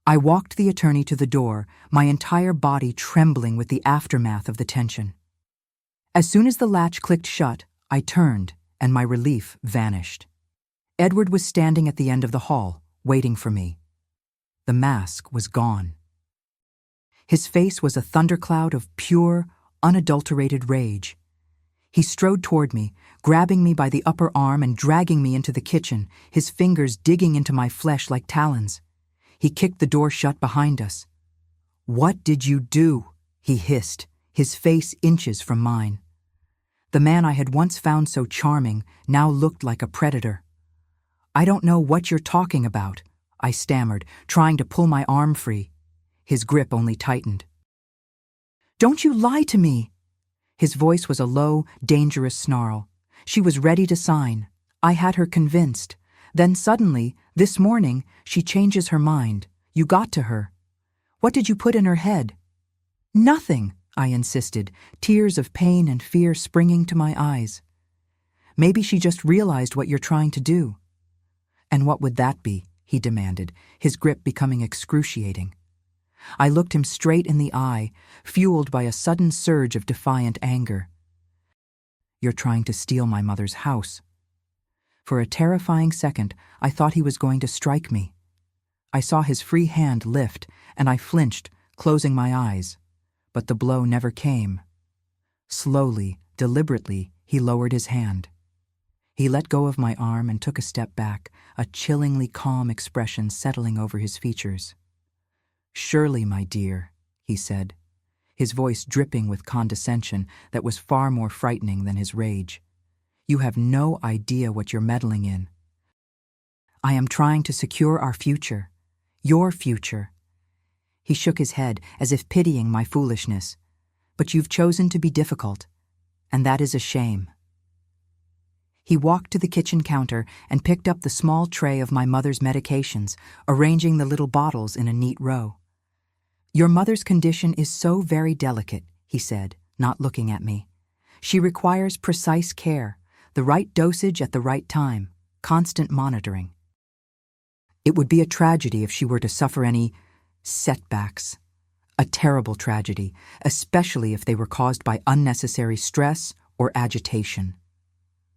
I walked the attorney to the door, my entire body trembling with the aftermath of the tension. As soon as the latch clicked shut, I turned, and my relief vanished. Edward was standing at the end of the hall, waiting for me. The mask was gone. His face was a thundercloud of pure, unadulterated rage. He strode toward me, grabbing me by the upper arm and dragging me into the kitchen, his fingers digging into my flesh like talons. He kicked the door shut behind us. "What did you do?" he hissed, his face inches from mine. The man I had once found so charming now looked like a predator. "I don't know what you're talking about," I stammered, trying to pull my arm free. His grip only tightened. "Don't you lie to me!" His voice was a low, dangerous snarl. She was ready to sign. I had her convinced. Then suddenly, this morning, she changes her mind. You got to her. What did you put in her head? "Nothing," I insisted, tears of pain and fear springing to my eyes. "Maybe she just realized what you're trying to do." "And what would that be?" he demanded, his grip becoming excruciating. I looked him straight in the eye, fueled by a sudden surge of defiant anger. "You're trying to steal my mother's house." For a terrifying second, I thought he was going to strike me. I saw his free hand lift, and I flinched, closing my eyes. But the blow never came. Slowly, deliberately, he lowered his hand. He let go of my arm and took a step back, a chillingly calm expression settling over his features. "Surely, my dear," he said, his voice dripping with condescension that was far more frightening than his rage. "You have no idea what you're meddling in. I am trying to secure our future. Your future." He shook his head as if pitying my foolishness. "But you've chosen to be difficult, and that is a shame." He walked to the kitchen counter and picked up the small tray of my mother's medications, arranging the little bottles in a neat row. "Your mother's condition is so very delicate," he said, not looking at me. "She requires precise care, the right dosage at the right time, constant monitoring. It would be a tragedy if she were to suffer any setbacks. A terrible tragedy, especially if they were caused by unnecessary stress or agitation."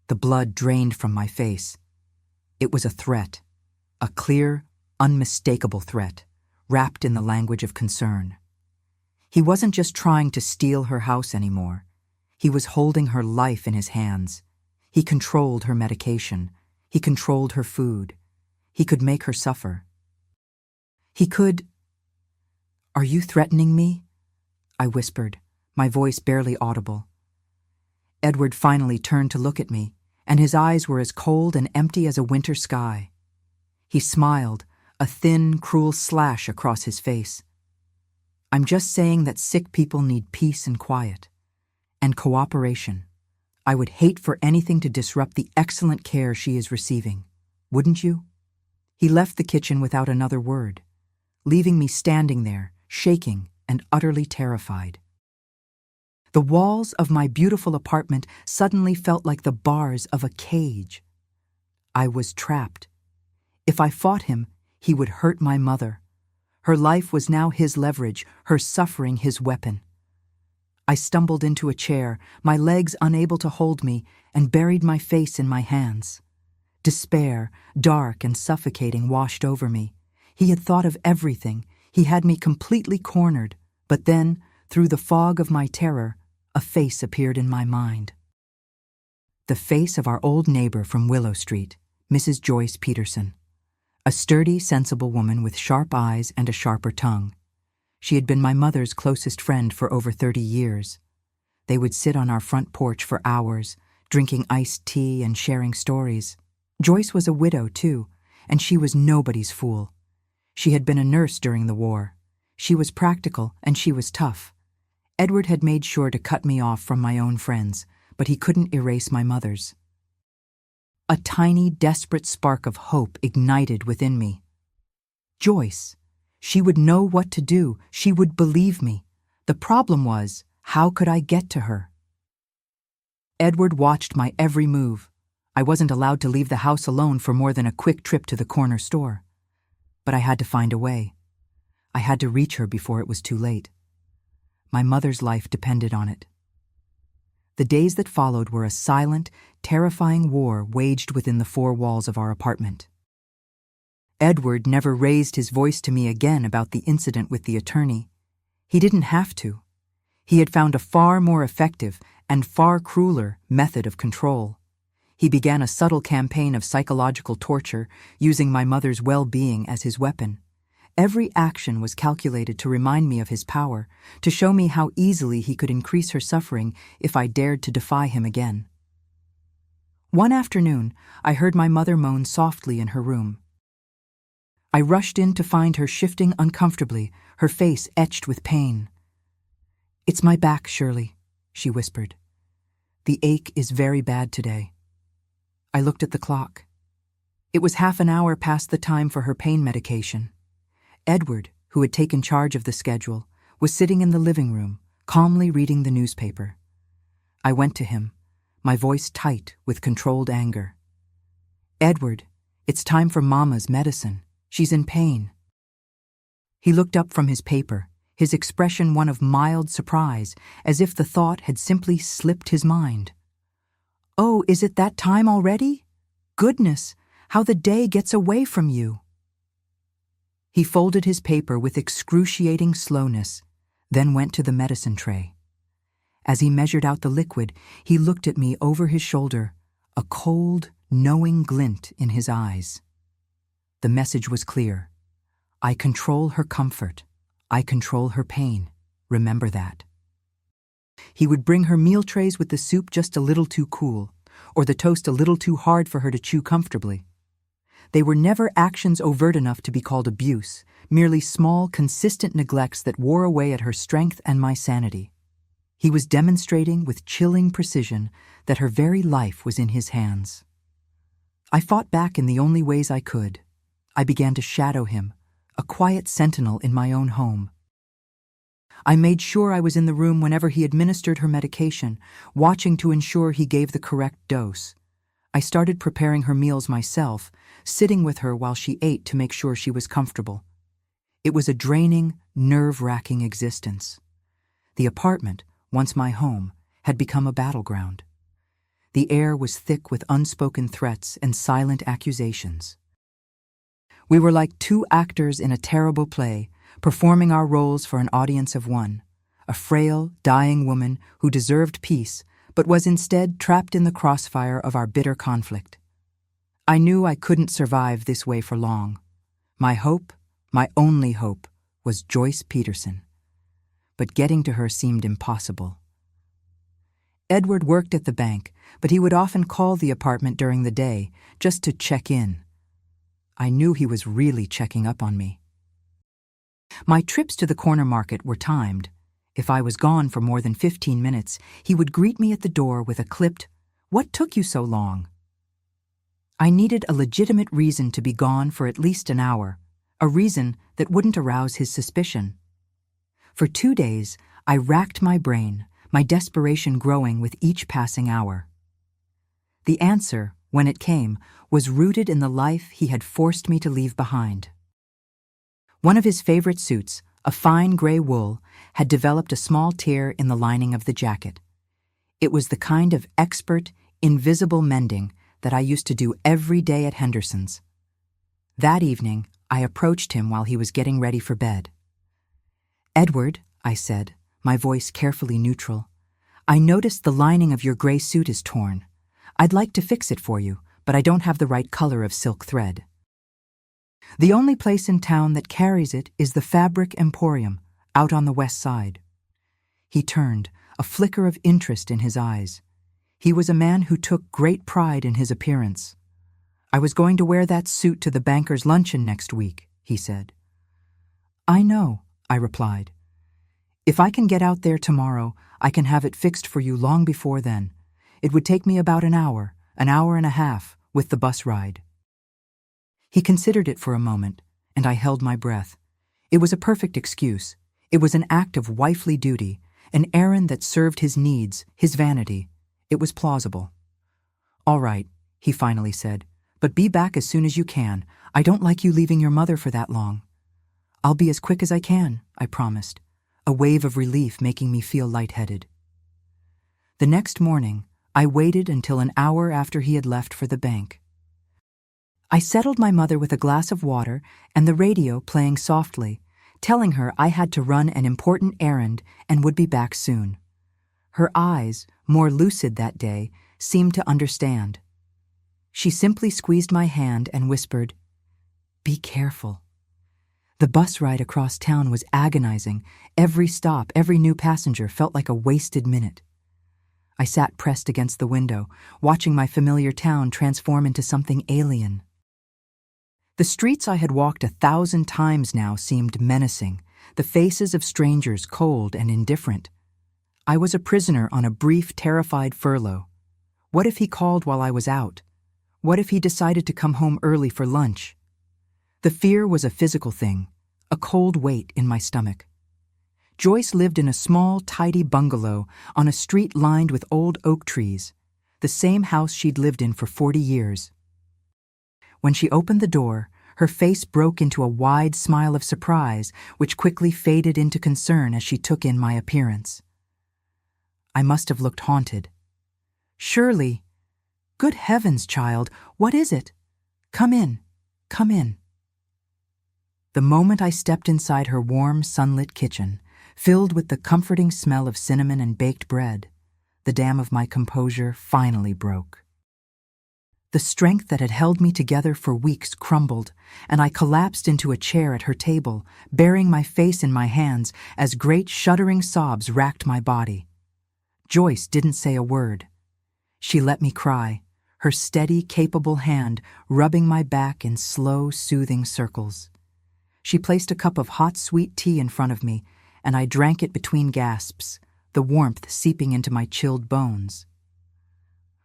The blood drained from my face. It was a threat, a clear, unmistakable threat, wrapped in the language of concern. He wasn't just trying to steal her house anymore. He was holding her life in his hands. He controlled her medication. He controlled her food. He could make her suffer. He could— "Are you threatening me?" I whispered, my voice barely audible. Edward finally turned to look at me, and his eyes were as cold and empty as a winter sky. He smiled, a thin, cruel slash across his face. "I'm just saying that sick people need peace and quiet, and cooperation. I would hate for anything to disrupt the excellent care she is receiving. Wouldn't you?" He left the kitchen without another word, leaving me standing there, shaking and utterly terrified. The walls of my beautiful apartment suddenly felt like the bars of a cage. I was trapped. If I fought him, he would hurt my mother. Her life was now his leverage, her suffering his weapon. I stumbled into a chair, my legs unable to hold me, and buried my face in my hands. Despair, dark and suffocating, washed over me. He had thought of everything. He had me completely cornered. But then, through the fog of my terror, a face appeared in my mind. The face of our old neighbor from Willow Street, Mrs. Joyce Peterson. A sturdy, sensible woman with sharp eyes and a sharper tongue. She had been my mother's closest friend for over 30 years. They would sit on our front porch for hours, drinking iced tea and sharing stories. Joyce was a widow, too, and she was nobody's fool. She had been a nurse during the war. She was practical, and she was tough. Edward had made sure to cut me off from my own friends, but he couldn't erase my mother's. A tiny, desperate spark of hope ignited within me. Joyce. She would know what to do. She would believe me. The problem was, how could I get to her? Edward watched my every move. I wasn't allowed to leave the house alone for more than a quick trip to the corner store. But I had to find a way. I had to reach her before it was too late. My mother's life depended on it. The days that followed were a silent, terrifying war waged within the four walls of our apartment. Edward never raised his voice to me again about the incident with the attorney. He didn't have to. He had found a far more effective and far crueler method of control. He began a subtle campaign of psychological torture, using my mother's well-being as his weapon. Every action was calculated to remind me of his power, to show me how easily he could increase her suffering if I dared to defy him again. One afternoon, I heard my mother moan softly in her room. I rushed in to find her shifting uncomfortably, her face etched with pain. "It's my back, Shirley," she whispered. "The ache is very bad today." I looked at the clock. It was half an hour past the time for her pain medication. Edward, who had taken charge of the schedule, was sitting in the living room, calmly reading the newspaper. I went to him, my voice tight with controlled anger. "Edward, It's time for Mama's medicine. She's in pain." He looked up from his paper, his expression one of mild surprise, as if the thought had simply slipped his mind. "Oh, is it that time already? Goodness, how the day gets away from you." He folded his paper with excruciating slowness, then went to the medicine tray. As he measured out the liquid, he looked at me over his shoulder, a cold, knowing glint in his eyes. The message was clear. I control her comfort. I control her pain. Remember that. He would bring her meal trays with the soup just a little too cool, or the toast a little too hard for her to chew comfortably. They were never actions overt enough to be called abuse, merely small, consistent neglects that wore away at her strength and my sanity. He was demonstrating with chilling precision that her very life was in his hands. I fought back in the only ways I could. I began to shadow him, a quiet sentinel in my own home. I made sure I was in the room whenever he administered her medication, watching to ensure he gave the correct dose. I started preparing her meals myself, sitting with her while she ate to make sure she was comfortable. It was a draining, nerve-wracking existence. The apartment, once my home, had become a battleground. The air was thick with unspoken threats and silent accusations. We were like two actors in a terrible play, performing our roles for an audience of one, a frail, dying woman who deserved peace, but was instead trapped in the crossfire of our bitter conflict. I knew I couldn't survive this way for long. My hope, my only hope, was Joyce Peterson. But getting to her seemed impossible. Edward worked at the bank, but he would often call the apartment during the day, just to check in. I knew he was really checking up on me. My trips to the corner market were timed. If I was gone for more than 15 minutes, he would greet me at the door with a clipped, "What took you so long?" I needed a legitimate reason to be gone for at least an hour, a reason that wouldn't arouse his suspicion. For 2 days, I racked my brain, my desperation growing with each passing hour. The answer, when it came, was rooted in the life he had forced me to leave behind. One of his favorite suits, a fine gray wool, had developed a small tear in the lining of the jacket. It was the kind of expert, invisible mending that I used to do every day at Henderson's. That evening, I approached him while he was getting ready for bed. "Edward," I said, my voice carefully neutral, "I noticed the lining of your gray suit is torn. I'd like to fix it for you, but I don't have the right color of silk thread. The only place in town that carries it is the Fabric Emporium, out on the west side." He turned, a flicker of interest in his eyes. He was a man who took great pride in his appearance. "I was going to wear that suit to the banker's luncheon next week," he said. "I know," I replied. "If I can get out there tomorrow, I can have it fixed for you long before then. It would take me about an hour and a half, with the bus ride." He considered it for a moment, and I held my breath. It was a perfect excuse. It was an act of wifely duty, an errand that served his needs, his vanity. It was plausible. "All right," he finally said, "but be back as soon as you can. I don't like you leaving your mother for that long." "I'll be as quick as I can," I promised, a wave of relief making me feel lightheaded. The next morning, I waited until an hour after he had left for the bank. I settled my mother with a glass of water and the radio playing softly, telling her I had to run an important errand and would be back soon. Her eyes, more lucid that day, seemed to understand. She simply squeezed my hand and whispered, "Be careful." The bus ride across town was agonizing. Every stop, every new passenger felt like a wasted minute. I sat pressed against the window, watching my familiar town transform into something alien. The streets I had walked 1,000 times now seemed menacing, the faces of strangers cold and indifferent. I was a prisoner on a brief, terrified furlough. What if he called while I was out? What if he decided to come home early for lunch? The fear was a physical thing, a cold weight in my stomach. Joyce lived in a small, tidy bungalow on a street lined with old oak trees, the same house she'd lived in for 40 years. When she opened the door, her face broke into a wide smile of surprise, which quickly faded into concern as she took in my appearance. I must have looked haunted. "Shirley! Good heavens, child, what is it? Come in, come in." The moment I stepped inside her warm, sunlit kitchen, filled with the comforting smell of cinnamon and baked bread, the dam of my composure finally broke. The strength that had held me together for weeks crumbled, and I collapsed into a chair at her table, burying my face in my hands as great shuddering sobs racked my body. Joyce didn't say a word. She let me cry, her steady, capable hand rubbing my back in slow, soothing circles. She placed a cup of hot, sweet tea in front of me, and I drank it between gasps, the warmth seeping into my chilled bones.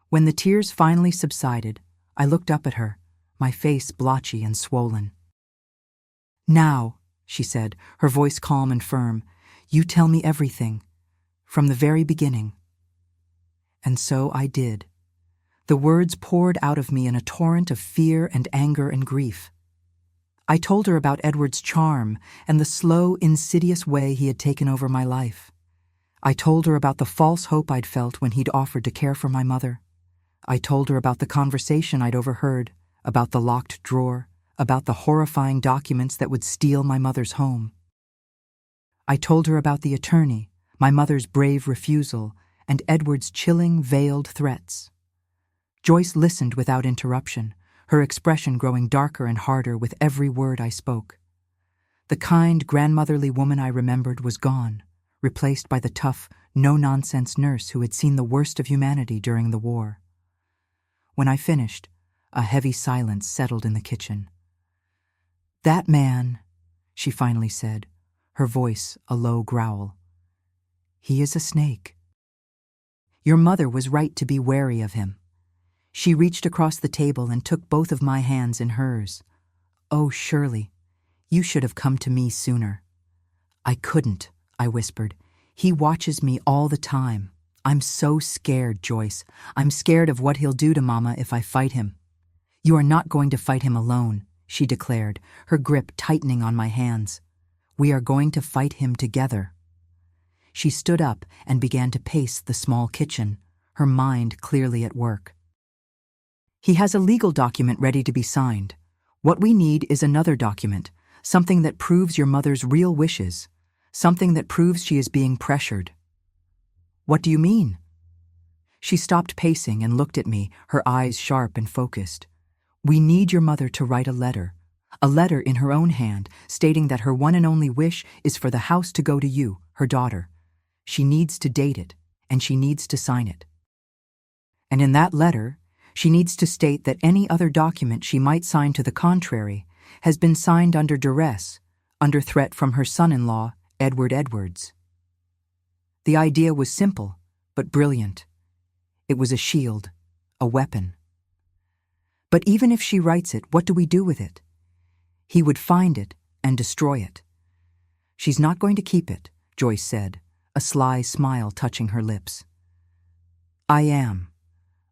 When the tears finally subsided, I looked up at her, my face blotchy and swollen. "Now," she said, her voice calm and firm, "you tell me everything, from the very beginning." And so I did. The words poured out of me in a torrent of fear and anger and grief. I told her about Edward's charm and the slow, insidious way he had taken over my life. I told her about the false hope I'd felt when he'd offered to care for my mother. I told her about the conversation I'd overheard, about the locked drawer, about the horrifying documents that would steal my mother's home. I told her about the attorney, my mother's brave refusal, and Edward's chilling, veiled threats. Joyce listened without interruption, her expression growing darker and harder with every word I spoke. The kind, grandmotherly woman I remembered was gone, replaced by the tough, no-nonsense nurse who had seen the worst of humanity during the war. When I finished, a heavy silence settled in the kitchen. "That man," she finally said, her voice a low growl, "he is a snake. Your mother was right to be wary of him." She reached across the table and took both of my hands in hers. "Oh, Shirley, you should have come to me sooner." "I couldn't," I whispered. "He watches me all the time. I'm so scared, Joyce. I'm scared of what he'll do to Mama if I fight him." "You are not going to fight him alone," she declared, her grip tightening on my hands. "We are going to fight him together." She stood up and began to pace the small kitchen, her mind clearly at work. "He has a legal document ready to be signed. What we need is another document, something that proves your mother's real wishes, something that proves she is being pressured." "What do you mean?" She stopped pacing and looked at me, her eyes sharp and focused. "We need your mother to write a letter in her own hand, stating that her one and only wish is for the house to go to you, her daughter. She needs to date it, and she needs to sign it. And in that letter, she needs to state that any other document she might sign to the contrary has been signed under duress, under threat from her son-in-law, Edward Edwards." The idea was simple, but brilliant. It was a shield, a weapon. "But even if she writes it, what do we do with it?" "He would find it and destroy it." "She's not going to keep it," Joyce said, a sly smile touching her lips. "I am.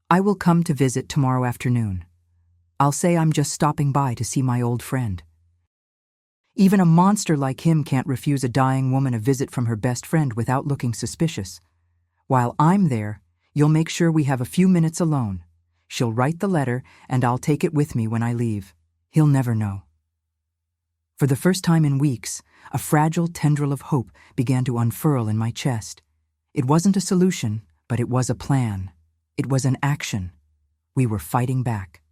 I will come to visit tomorrow afternoon. I'll say I'm just stopping by to see my old friend. Even a monster like him can't refuse a dying woman a visit from her best friend without looking suspicious. While I'm there, you'll make sure we have a few minutes alone. She'll write the letter, and I'll take it with me when I leave. He'll never know." For the first time in weeks, a fragile tendril of hope began to unfurl in my chest. It wasn't a solution, but it was a plan. It was an action. We were fighting back.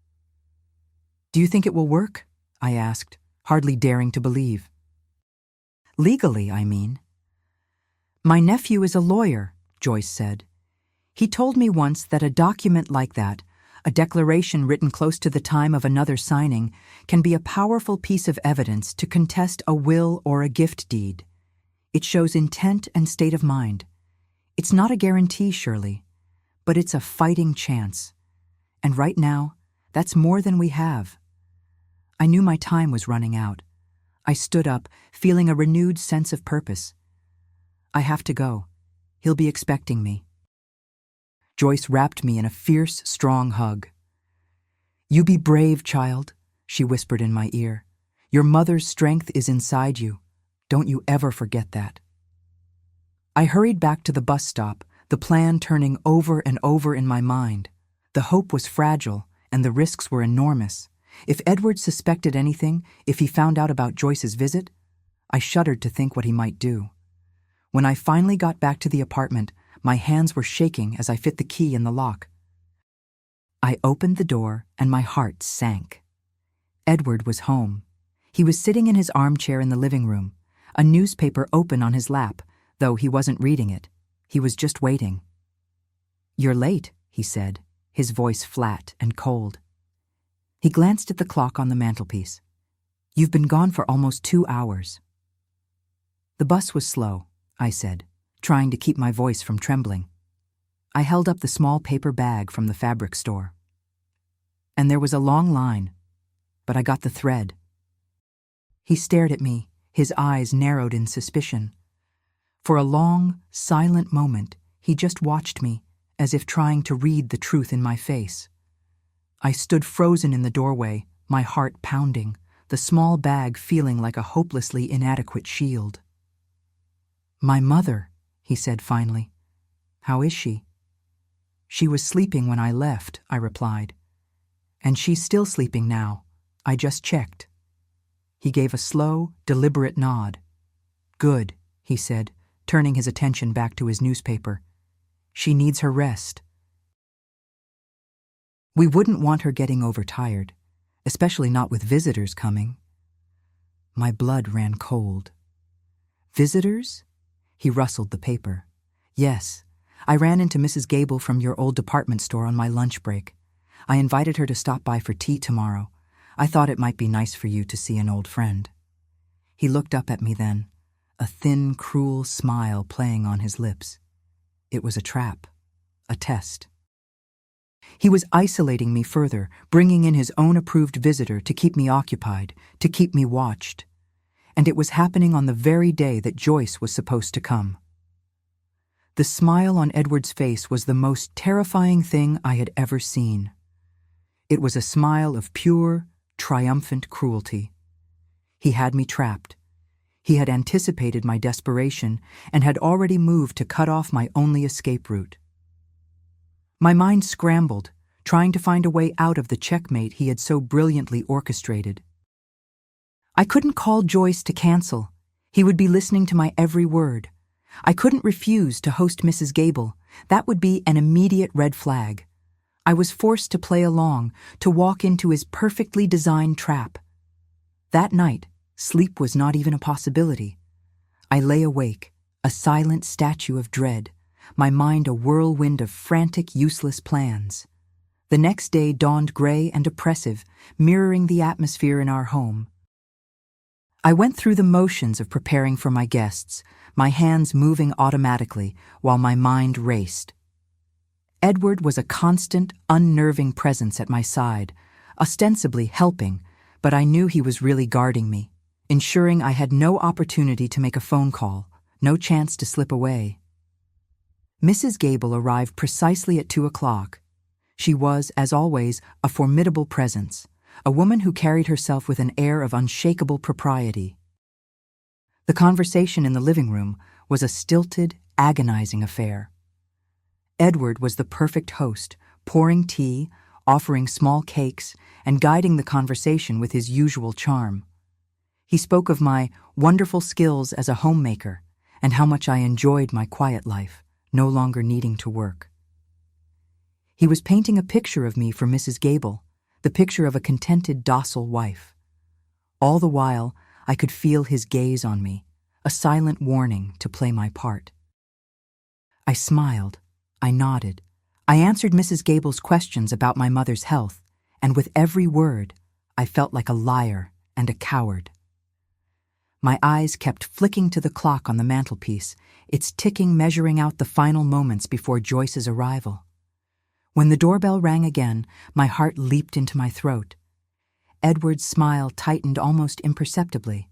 "Do you think it will work?" I asked, hardly daring to believe. "Legally, I mean." "My nephew is a lawyer," Joyce said. "He told me once that a document like that, a declaration written close to the time of another signing, can be a powerful piece of evidence to contest a will or a gift deed. It shows intent and state of mind. It's not a guarantee, Shirley, but it's a fighting chance. And right now, that's more than we have." I knew my time was running out. I stood up, feeling a renewed sense of purpose. "I have to go. He'll be expecting me." Joyce wrapped me in a fierce, strong hug. "You be brave, child. she whispered in my ear. "Your mother's strength is inside you. Don't you ever forget that." I hurried back to the bus stop, the plan turning over and over in my mind. The hope was fragile, and the risks were enormous. If Edward suspected anything, if he found out about Joyce's visit, I shuddered to think what he might do. When I finally got back to the apartment, my hands were shaking as I fit the key in the lock. I opened the door, and my heart sank. Edward was home. He was sitting in his armchair in the living room, a newspaper open on his lap, though he wasn't reading it. He was just waiting. "You're late," he said, his voice flat and cold. He glanced at the clock on the mantelpiece. "You've been gone for almost 2 hours." "The bus was slow," I said, trying to keep my voice from trembling. I held up the small paper bag from the fabric store. "And there was a long line, but I got the thread." He stared at me, his eyes narrowed in suspicion. For a long, silent moment, he just watched me, as if trying to read the truth in my face. I stood frozen in the doorway, my heart pounding, the small bag feeling like a hopelessly inadequate shield. "My mother," he said finally. "How is she?" "She was sleeping when I left," I replied. "And she's still sleeping now. I just checked." He gave a slow, deliberate nod. "Good," he said, turning his attention back to his newspaper. "She needs her rest. We wouldn't want her getting overtired, especially not with visitors coming." My blood ran cold. "Visitors?" He rustled the paper. "Yes, I ran into Mrs. Gable from your old department store on my lunch break. I invited her to stop by for tea tomorrow. I thought it might be nice for you to see an old friend." He looked up at me then, a thin, cruel smile playing on his lips. It was a trap, a test. He was isolating me further, bringing in his own approved visitor to keep me occupied, to keep me watched. And it was happening on the very day that Joyce was supposed to come. The smile on Edward's face was the most terrifying thing I had ever seen. It was a smile of pure, triumphant cruelty. He had me trapped. He had anticipated my desperation and had already moved to cut off my only escape route. My mind scrambled, trying to find a way out of the checkmate he had so brilliantly orchestrated. I couldn't call Joyce to cancel. He would be listening to my every word. I couldn't refuse to host Mrs. Gable. That would be an immediate red flag. I was forced to play along, to walk into his perfectly designed trap. That night, sleep was not even a possibility. I lay awake, a silent statue of dread, my mind a whirlwind of frantic, useless plans. The next day dawned gray and oppressive, mirroring the atmosphere in our home. I went through the motions of preparing for my guests, my hands moving automatically while my mind raced. Edward was a constant, unnerving presence at my side, ostensibly helping, but I knew he was really guarding me, ensuring I had no opportunity to make a phone call, no chance to slip away. Mrs. Gable arrived precisely at 2 o'clock. She was, as always, a formidable presence, a woman who carried herself with an air of unshakable propriety. The conversation in the living room was a stilted, agonizing affair. Edward was the perfect host, pouring tea, offering small cakes, and guiding the conversation with his usual charm. He spoke of my wonderful skills as a homemaker and how much I enjoyed my quiet life, no longer needing to work. He was painting a picture of me for Mrs. Gable, the picture of a contented, docile wife. All the while, I could feel his gaze on me, a silent warning to play my part. I smiled. I nodded. I answered Mrs. Gable's questions about my mother's health, and with every word, I felt like a liar and a coward. My eyes kept flicking to the clock on the mantelpiece, its ticking measuring out the final moments before Joyce's arrival. When the doorbell rang again, my heart leaped into my throat. Edward's smile tightened almost imperceptibly.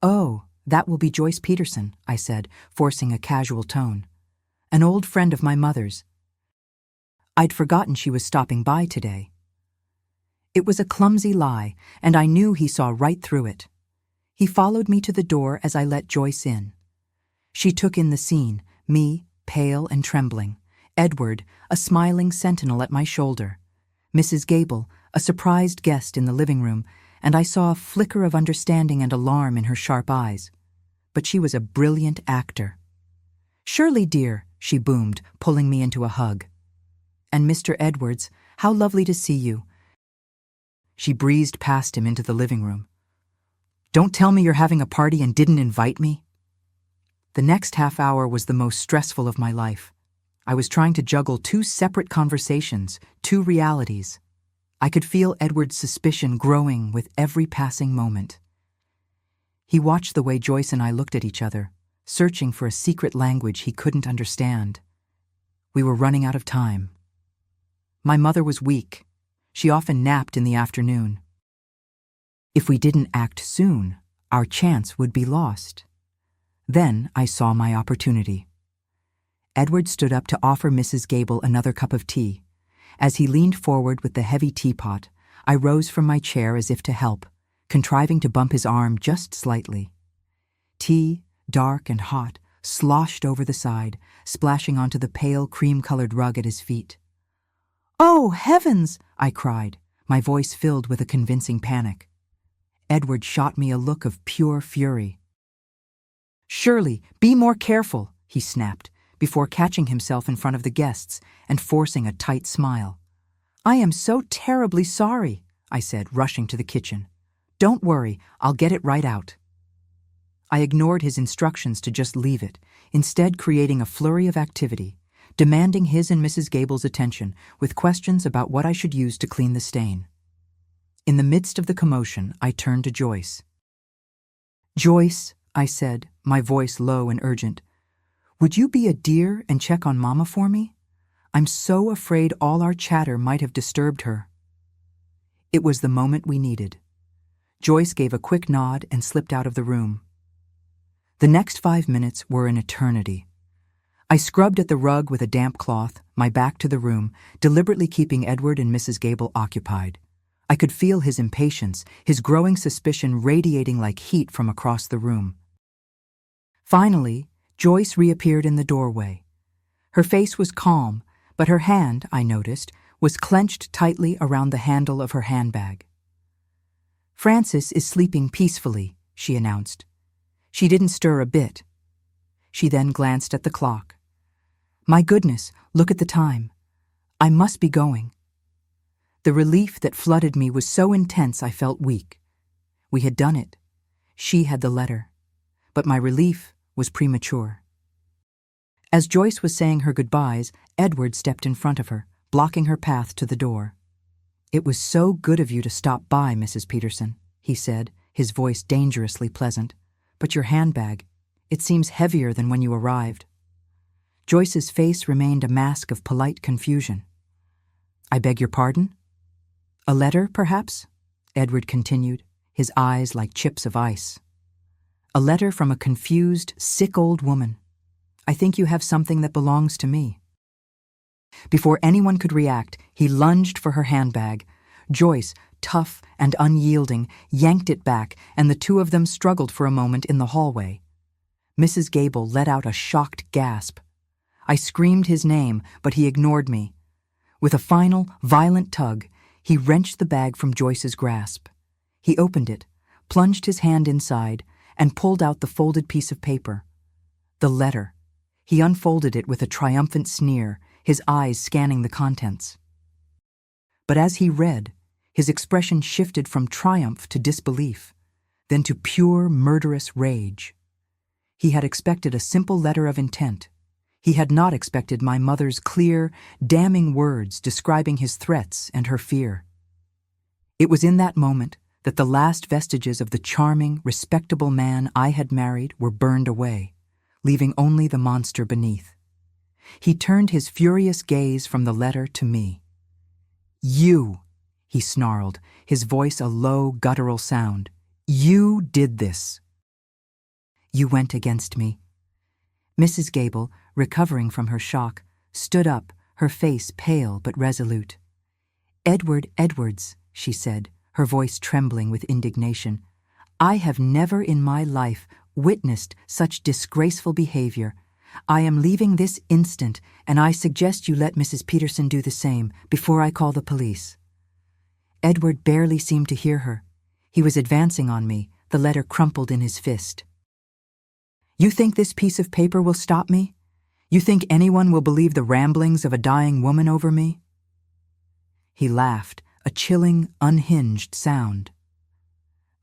"Oh, that will be Joyce Peterson," I said, forcing a casual tone. "An old friend of my mother's. I'd forgotten she was stopping by today." It was a clumsy lie, and I knew he saw right through it. He followed me to the door as I let Joyce in. She took in the scene, me, pale and trembling, Edward, a smiling sentinel at my shoulder, Mrs. Gable, a surprised guest in the living room, and I saw a flicker of understanding and alarm in her sharp eyes. But she was a brilliant actor. "Shirley, dear," she boomed, pulling me into a hug. "And Mr. Edwards, how lovely to see you." She breezed past him into the living room. "Don't tell me you're having a party and didn't invite me." The next half hour was the most stressful of my life. I was trying to juggle two separate conversations, two realities. I could feel Edward's suspicion growing with every passing moment. He watched the way Joyce and I looked at each other, searching for a secret language he couldn't understand. We were running out of time. My mother was weak. She often napped in the afternoon. If we didn't act soon, our chance would be lost. Then I saw my opportunity. Edward stood up to offer Mrs. Gable another cup of tea. As he leaned forward with the heavy teapot, I rose from my chair as if to help, contriving to bump his arm just slightly. Tea, dark and hot, sloshed over the side, splashing onto the pale cream-colored rug at his feet. "Oh, heavens!" I cried, my voice filled with a convincing panic. Edward shot me a look of pure fury. "Shirley, be more careful," he snapped, before catching himself in front of the guests and forcing a tight smile. "I am so terribly sorry," I said, rushing to the kitchen. "Don't worry, I'll get it right out." I ignored his instructions to just leave it, instead creating a flurry of activity, demanding his and Mrs. Gable's attention with questions about what I should use to clean the stain. In the midst of the commotion, I turned to Joyce. "Joyce," I said, my voice low and urgent, "would you be a dear and check on Mama for me? I'm so afraid all our chatter might have disturbed her." It was the moment we needed. Joyce gave a quick nod and slipped out of the room. The next 5 minutes were an eternity. I scrubbed at the rug with a damp cloth, my back to the room, deliberately keeping Edward and Mrs. Gable occupied. I could feel his impatience, his growing suspicion radiating like heat from across the room. Finally, Joyce reappeared in the doorway. Her face was calm, but her hand, I noticed, was clenched tightly around the handle of her handbag. "Francis is sleeping peacefully," she announced. She didn't stir a bit. She then glanced at the clock. "My goodness, look at the time. I must be going." The relief that flooded me was so intense I felt weak. We had done it. She had the letter. But my relief was premature. As Joyce was saying her goodbyes, Edward stepped in front of her, blocking her path to the door. "It was so good of you to stop by, Mrs. Peterson," he said, his voice dangerously pleasant. "But your handbag, it seems heavier than when you arrived." Joyce's face remained a mask of polite confusion. "I beg your pardon?" "A letter, perhaps?" Edward continued, his eyes like chips of ice. "A letter from a confused, sick old woman. I think you have something that belongs to me." Before anyone could react, he lunged for her handbag. Joyce, tough and unyielding, yanked it back, and the two of them struggled for a moment in the hallway. Mrs. Gable let out a shocked gasp. I screamed his name, but he ignored me. With a final, violent tug, he wrenched the bag from Joyce's grasp. He opened it, plunged his hand inside, and pulled out the folded piece of paper. The letter. He unfolded it with a triumphant sneer, his eyes scanning the contents. But as he read, his expression shifted from triumph to disbelief, then to pure, murderous rage. He had expected a simple letter of intent. He had not expected my mother's clear, damning words describing his threats and her fear. It was in that moment that the last vestiges of the charming, respectable man I had married were burned away, leaving only the monster beneath. He turned his furious gaze from the letter to me. "You," he snarled, his voice a low, guttural sound. "You did this." "You went against me." Mrs. Gable, recovering from her shock, stood up, her face pale but resolute. "Edward Edwards, she said, her voice trembling with indignation. "I have never in my life witnessed such disgraceful behavior. I am leaving this instant, and I suggest you let Mrs. Peterson do the same before I call the police." Edward barely seemed to hear her. He was advancing on me, the letter crumpled in his fist. "You think this piece of paper will stop me? You think anyone will believe the ramblings of a dying woman over me?" He laughed, a chilling, unhinged sound.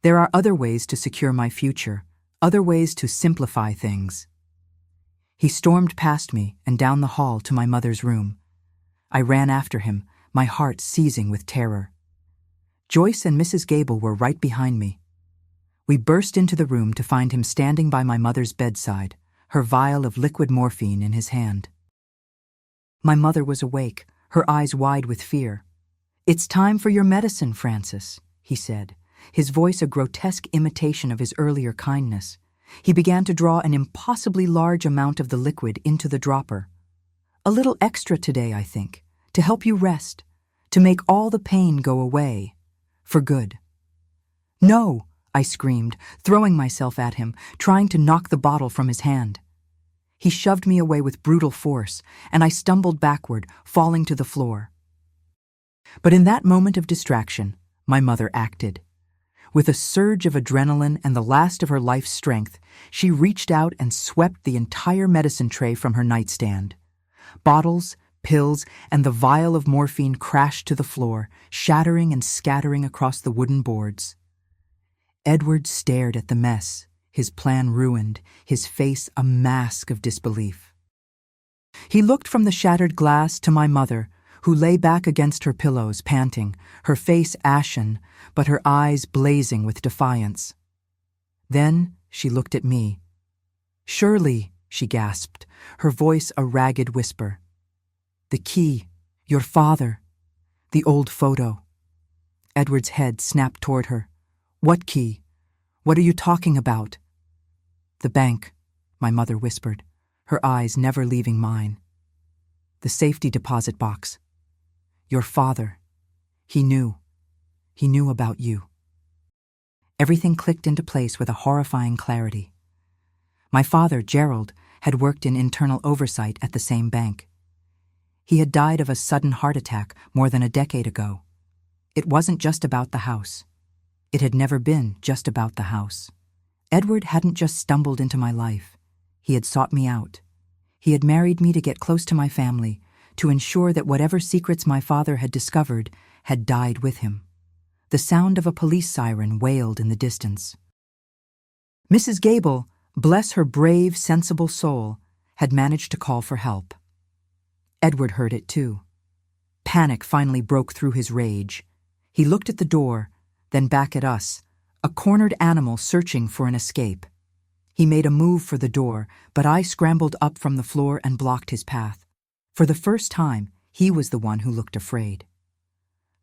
"There are other ways to secure my future, other ways to simplify things." He stormed past me and down the hall to my mother's room. I ran after him, my heart seizing with terror. Joyce and Mrs. Gable were right behind me. We burst into the room to find him standing by my mother's bedside, her vial of liquid morphine in his hand. My mother was awake, her eyes wide with fear. "It's time for your medicine, Francis," he said, his voice a grotesque imitation of his earlier kindness. He began to draw an impossibly large amount of the liquid into the dropper. "A little extra today, I think, to help you rest, to make all the pain go away, for good." "No!" I screamed, throwing myself at him, trying to knock the bottle from his hand. He shoved me away with brutal force, and I stumbled backward, falling to the floor. But in that moment of distraction, my mother acted. With a surge of adrenaline and the last of her life's strength, she reached out and swept the entire medicine tray from her nightstand. Bottles, pills, and the vial of morphine crashed to the floor, shattering and scattering across the wooden boards. Edward stared at the mess, his plan ruined, his face a mask of disbelief. He looked from the shattered glass to my mother, who lay back against her pillows, panting, her face ashen, but her eyes blazing with defiance. Then she looked at me. "Shirley," she gasped, her voice a ragged whisper. "The key, your father, the old photo." Edward's head snapped toward her. "What key? What are you talking about?" "The bank," my mother whispered, her eyes never leaving mine. "The safety deposit box. Your father. He knew. He knew about you." Everything clicked into place with a horrifying clarity. My father, Gerald, had worked in internal oversight at the same bank. He had died of a sudden heart attack more than a decade ago. It wasn't just about the house. It had never been just about the house. Edward hadn't just stumbled into my life. He had sought me out. He had married me to get close to my family, to ensure that whatever secrets my father had discovered had died with him. The sound of a police siren wailed in the distance. Mrs. Gable, bless her brave, sensible soul, had managed to call for help. Edward heard it too. Panic finally broke through his rage. He looked at the door, then back at us, a cornered animal searching for an escape. He made a move for the door, but I scrambled up from the floor and blocked his path. For the first time, he was the one who looked afraid.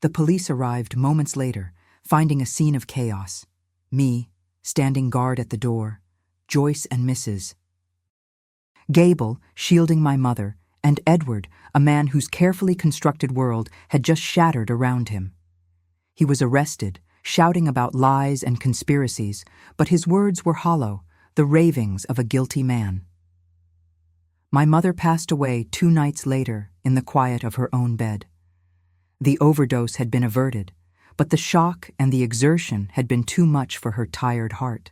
The police arrived moments later, finding a scene of chaos. Me, standing guard at the door, Joyce and Mrs. Gable, shielding my mother, and Edward, a man whose carefully constructed world had just shattered around him. He was arrested, shouting about lies and conspiracies, but his words were hollow, the ravings of a guilty man. My mother passed away 2 nights later in the quiet of her own bed. The overdose had been averted, but the shock and the exertion had been too much for her tired heart.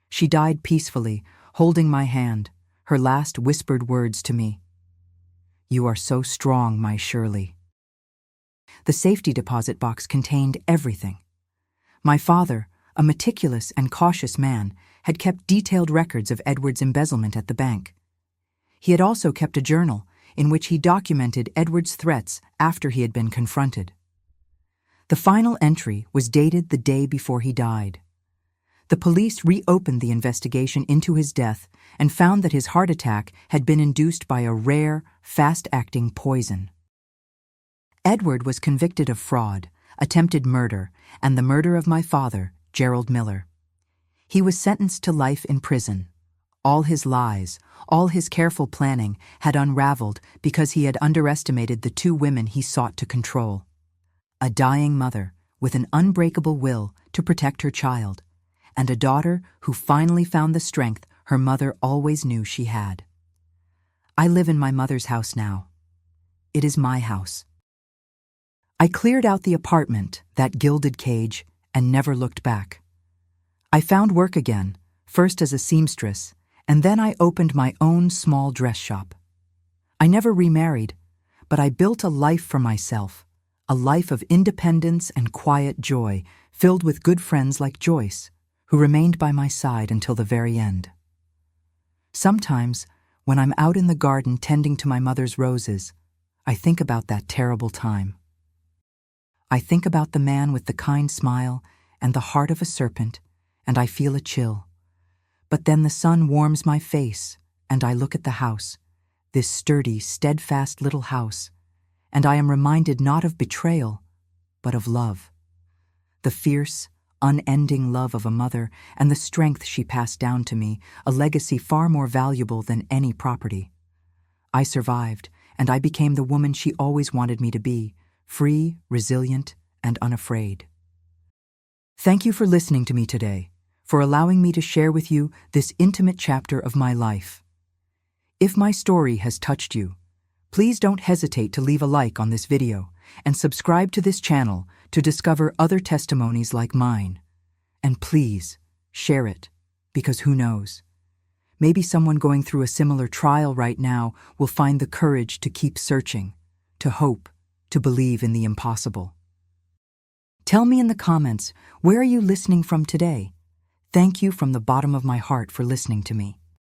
She died peacefully, holding my hand, her last whispered words to me. "You are so strong, my Shirley." The safety deposit box contained everything. My father, a meticulous and cautious man, had kept detailed records of Edward's embezzlement at the bank. He had also kept a journal in which he documented Edward's threats after he had been confronted. The final entry was dated the day before he died. The police reopened the investigation into his death and found that his heart attack had been induced by a rare, fast-acting poison. Edward was convicted of fraud, attempted murder, and the murder of my father, Gerald Miller. He was sentenced to life in prison. All his lies, all his careful planning had unraveled because he had underestimated the 2 women he sought to control. A dying mother, with an unbreakable will to protect her child, and a daughter who finally found the strength her mother always knew she had. I live in my mother's house now. It is my house. I cleared out the apartment, that gilded cage, and never looked back. I found work again, first as a seamstress, and then I opened my own small dress shop. I never remarried, but I built a life for myself, a life of independence and quiet joy, filled with good friends like Joyce, who remained by my side until the very end. Sometimes, when I'm out in the garden tending to my mother's roses, I think about that terrible time. I think about the man with the kind smile and the heart of a serpent, and I feel a chill. But then the sun warms my face, and I look at the house, this sturdy, steadfast little house, and I am reminded not of betrayal, but of love. The fierce, unending love of a mother and the strength she passed down to me, a legacy far more valuable than any property. I survived, and I became the woman she always wanted me to be, free, resilient, and unafraid. Thank you for listening to me today, for allowing me to share with you this intimate chapter of my life. If my story has touched you, please don't hesitate to leave a like on this video and subscribe to this channel to discover other testimonies like mine. And please, share it, because who knows? Maybe someone going through a similar trial right now will find the courage to keep searching, to hope, to believe in the impossible. Tell me in the comments, where are you listening from today? Thank you from the bottom of my heart for listening to me.